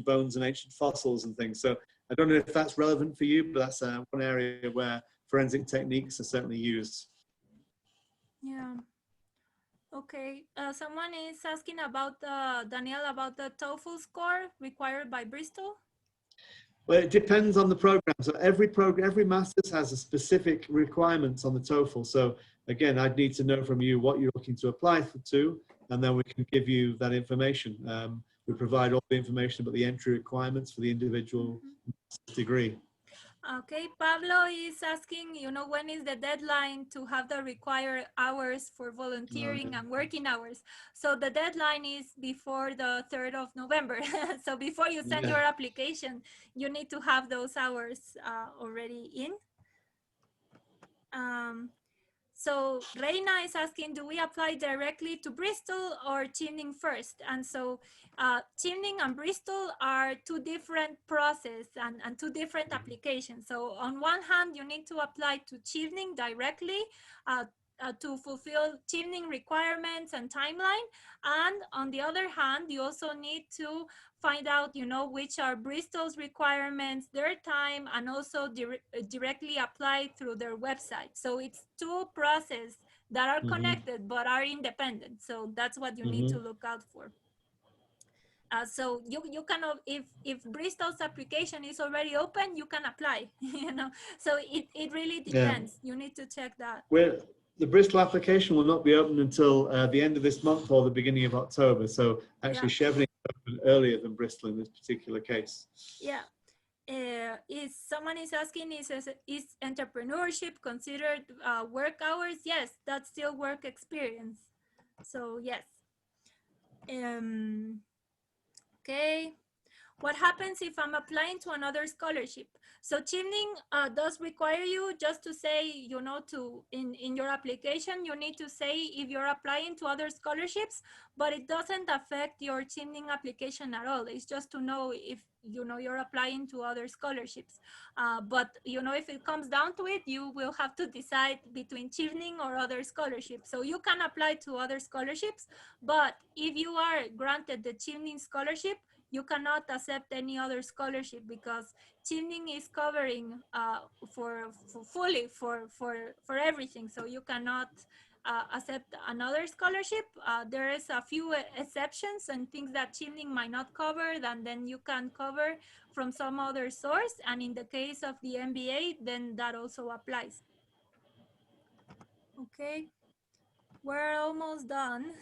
bones and ancient fossils and things. So I don't know if that's relevant for you, but that's one area where forensic techniques are certainly used. Yeah. Okay. Someone is asking about Daniel, about the TOEFL score required by Bristol. Well, it depends on the program. So every master's has a specific requirements on the TOEFL. So again, I'd need to know from you what you're looking to apply to, and then we can give you that information. We provide all the information about the entry requirements for the individual degree. Okay, Pablo is asking, when is the deadline to have the required hours for volunteering and working hours? So the deadline is before the 3rd of November. So before you send your application, you need to have those hours already in. So Reina is asking, do we apply directly to Bristol or Chevening first? And so Chevening and Bristol are two different processes and two different applications. So on one hand, you need to apply to Chevening directly to fulfill Chevening requirements and timeline. And on the other hand, you also need to find out, which are Bristol's requirements, their time, and also directly apply through their website. So it's two processes that are connected but are independent. So that's what you need to look out for. So you cannot, if Bristol's application is already open, you can apply, So it really depends. You need to check that. Well, the Bristol application will not be open until the end of this month or the beginning of October. So actually, Chevening opened earlier than Bristol in this particular case. Yeah. Someone is asking, is entrepreneurship considered work hours? Yes, that's still work experience. So yes. Okay. What happens if I'm applying to another scholarship? So Chevening does require you just to say, in your application, you need to say if you're applying to other scholarships, but it doesn't affect your Chevening application at all. It's just to know if, you're applying to other scholarships. But, if it comes down to it, you will have to decide between Chevening or other scholarships. So you can apply to other scholarships, but if you are granted the Chevening scholarship, you cannot accept any other scholarship because Chevening is covering fully for everything. So you cannot accept another scholarship. There is a few exceptions and things that Chevening might not cover, and then you can cover from some other source. And in the case of the MBA, then that also applies. Okay, we're almost done.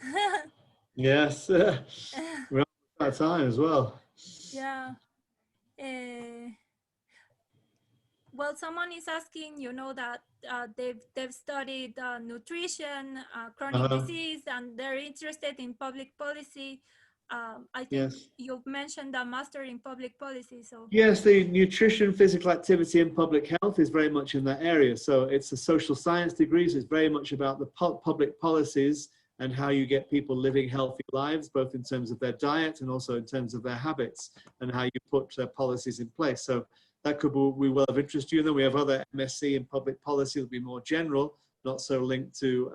Yes, we're out of time as well. Yeah. Well, someone is asking, that they've studied nutrition, chronic disease, and they're interested in public policy. I think you've mentioned a master in public policy. So yes, the nutrition, physical activity, and public health is very much in that area. So it's a social science degree. So it's very much about the public policies and how you get people living healthy lives, both in terms of their diet and also in terms of their habits, and how you put policies in place. So that could be well of interest to you. And then we have other MSc in public policy that will be more general, not so linked to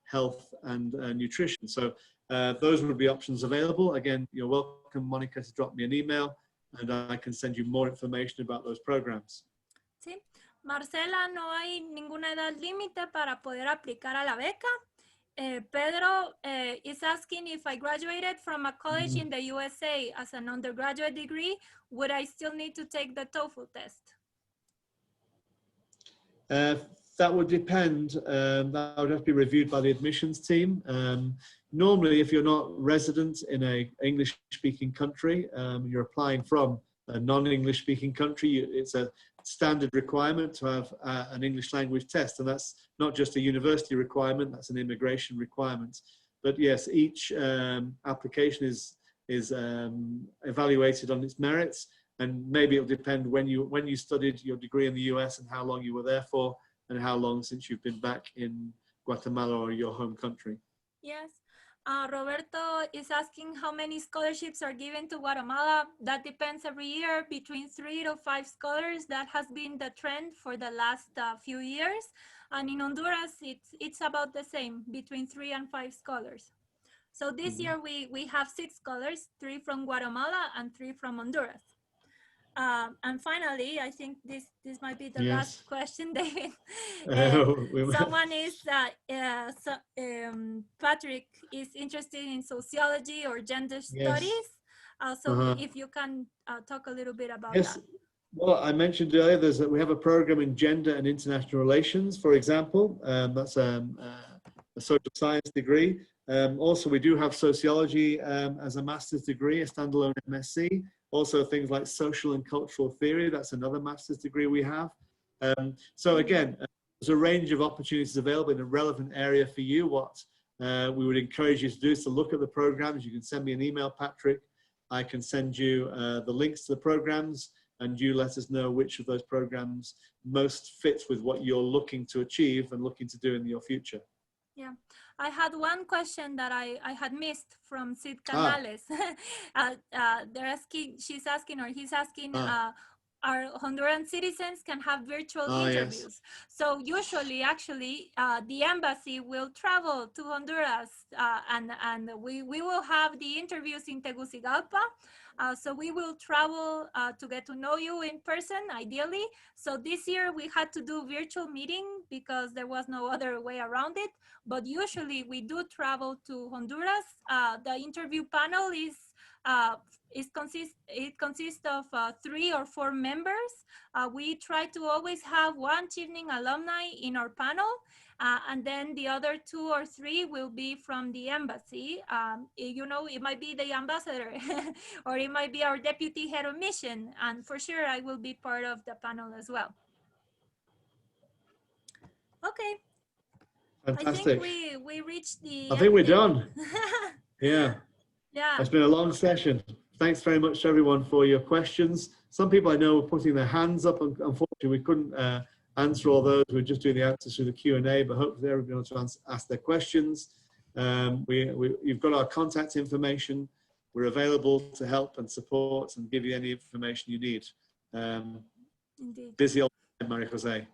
health and nutrition. So those would be options available. Again, you're welcome, Monica, to drop me an email and I can send you more information about those programs. Sí. Marcela, no hay ninguna edad límite para poder aplicar a la beca. Pedro is asking if I graduated from a college in the USA as an undergraduate degree, would I still need to take the TOEFL test? That would depend. That would have to be reviewed by the admissions team. Normally, if you're not resident in an English-speaking country, you're applying from a non-English speaking country, it's a standard requirement to have an English language test. And that's not just a university requirement, that's an immigration requirement. But yes, each application is evaluated on its merits. And maybe it'll depend when you studied your degree in the US and how long you were there for and how long since you've been back in Guatemala or your home country. Yes. Roberto is asking how many scholarships are given to Guatemala. That depends every year, between 3 to 5 scholars. That has been the trend for the last few years. And in Honduras, it's about the same, between 3 and 5 scholars. So this year we have 6 scholars, 3 from Guatemala and 3 from Honduras. And finally, I think this might be the last question, David. Someone is, Patrick is interested in sociology or gender studies. So if you can talk a little bit about that. Well, I mentioned earlier that we have a program in gender and international relations, for example. That's a social science degree. Also, we do have sociology as a master's degree, a standalone MSc. Also, things like social and cultural theory, that's another master's degree we have. So again, there's a range of opportunities available in a relevant area for you. What we would encourage you to do is to look at the programs. You can send me an email, Patrick. I can send you the links to the programs, and you let us know which of those programs most fits with what you're looking to achieve and looking to do in your future. Yeah, I had one question that I had missed from Sid Canales. They're asking, she's asking, or he's asking, our Honduran citizens can have virtual interviews. Yes. So usually, actually, the embassy will travel to Honduras, and we will have the interviews in Tegucigalpa. So we will travel to get to know you in person, ideally. So this year we had to do virtual meeting because there was no other way around it. But usually we do travel to Honduras. The interview panel consists of 3 or 4 members. We try to always have 1 Chevening alumni in our panel. And then the other 2 or 3 will be from the embassy. You know, it might be the ambassador or it might be our deputy head of mission. And for sure, I will be part of the panel as well. Okay. Fantastic. I think we reached the I think we're done. Yeah. Yeah. It's been a long session. Thanks very much to everyone for your questions. Some people I know were putting their hands up, and unfortunately we couldn't answer all those. We're just doing the answers through the Q&A, but hopefully everybody will try and ask their questions. You've got our contact information. We're available to help and support and give you any information you need. Indeed. Busy old time, Maria Jose.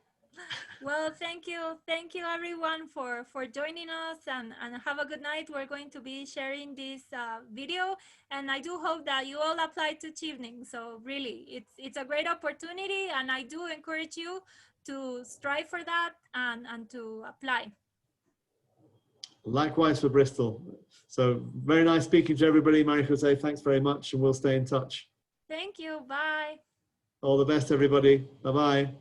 Well, thank you everyone for joining us, and have a good night. We're going to be sharing this video, and I do hope that you all apply to Chevening. So really, it's a great opportunity, and I do encourage you to strive for that and to apply. Likewise for Bristol. So very nice speaking to everybody. Maria Jose, thanks very much, and we'll stay in touch. Thank you. Bye. All the best, everybody. Bye-bye.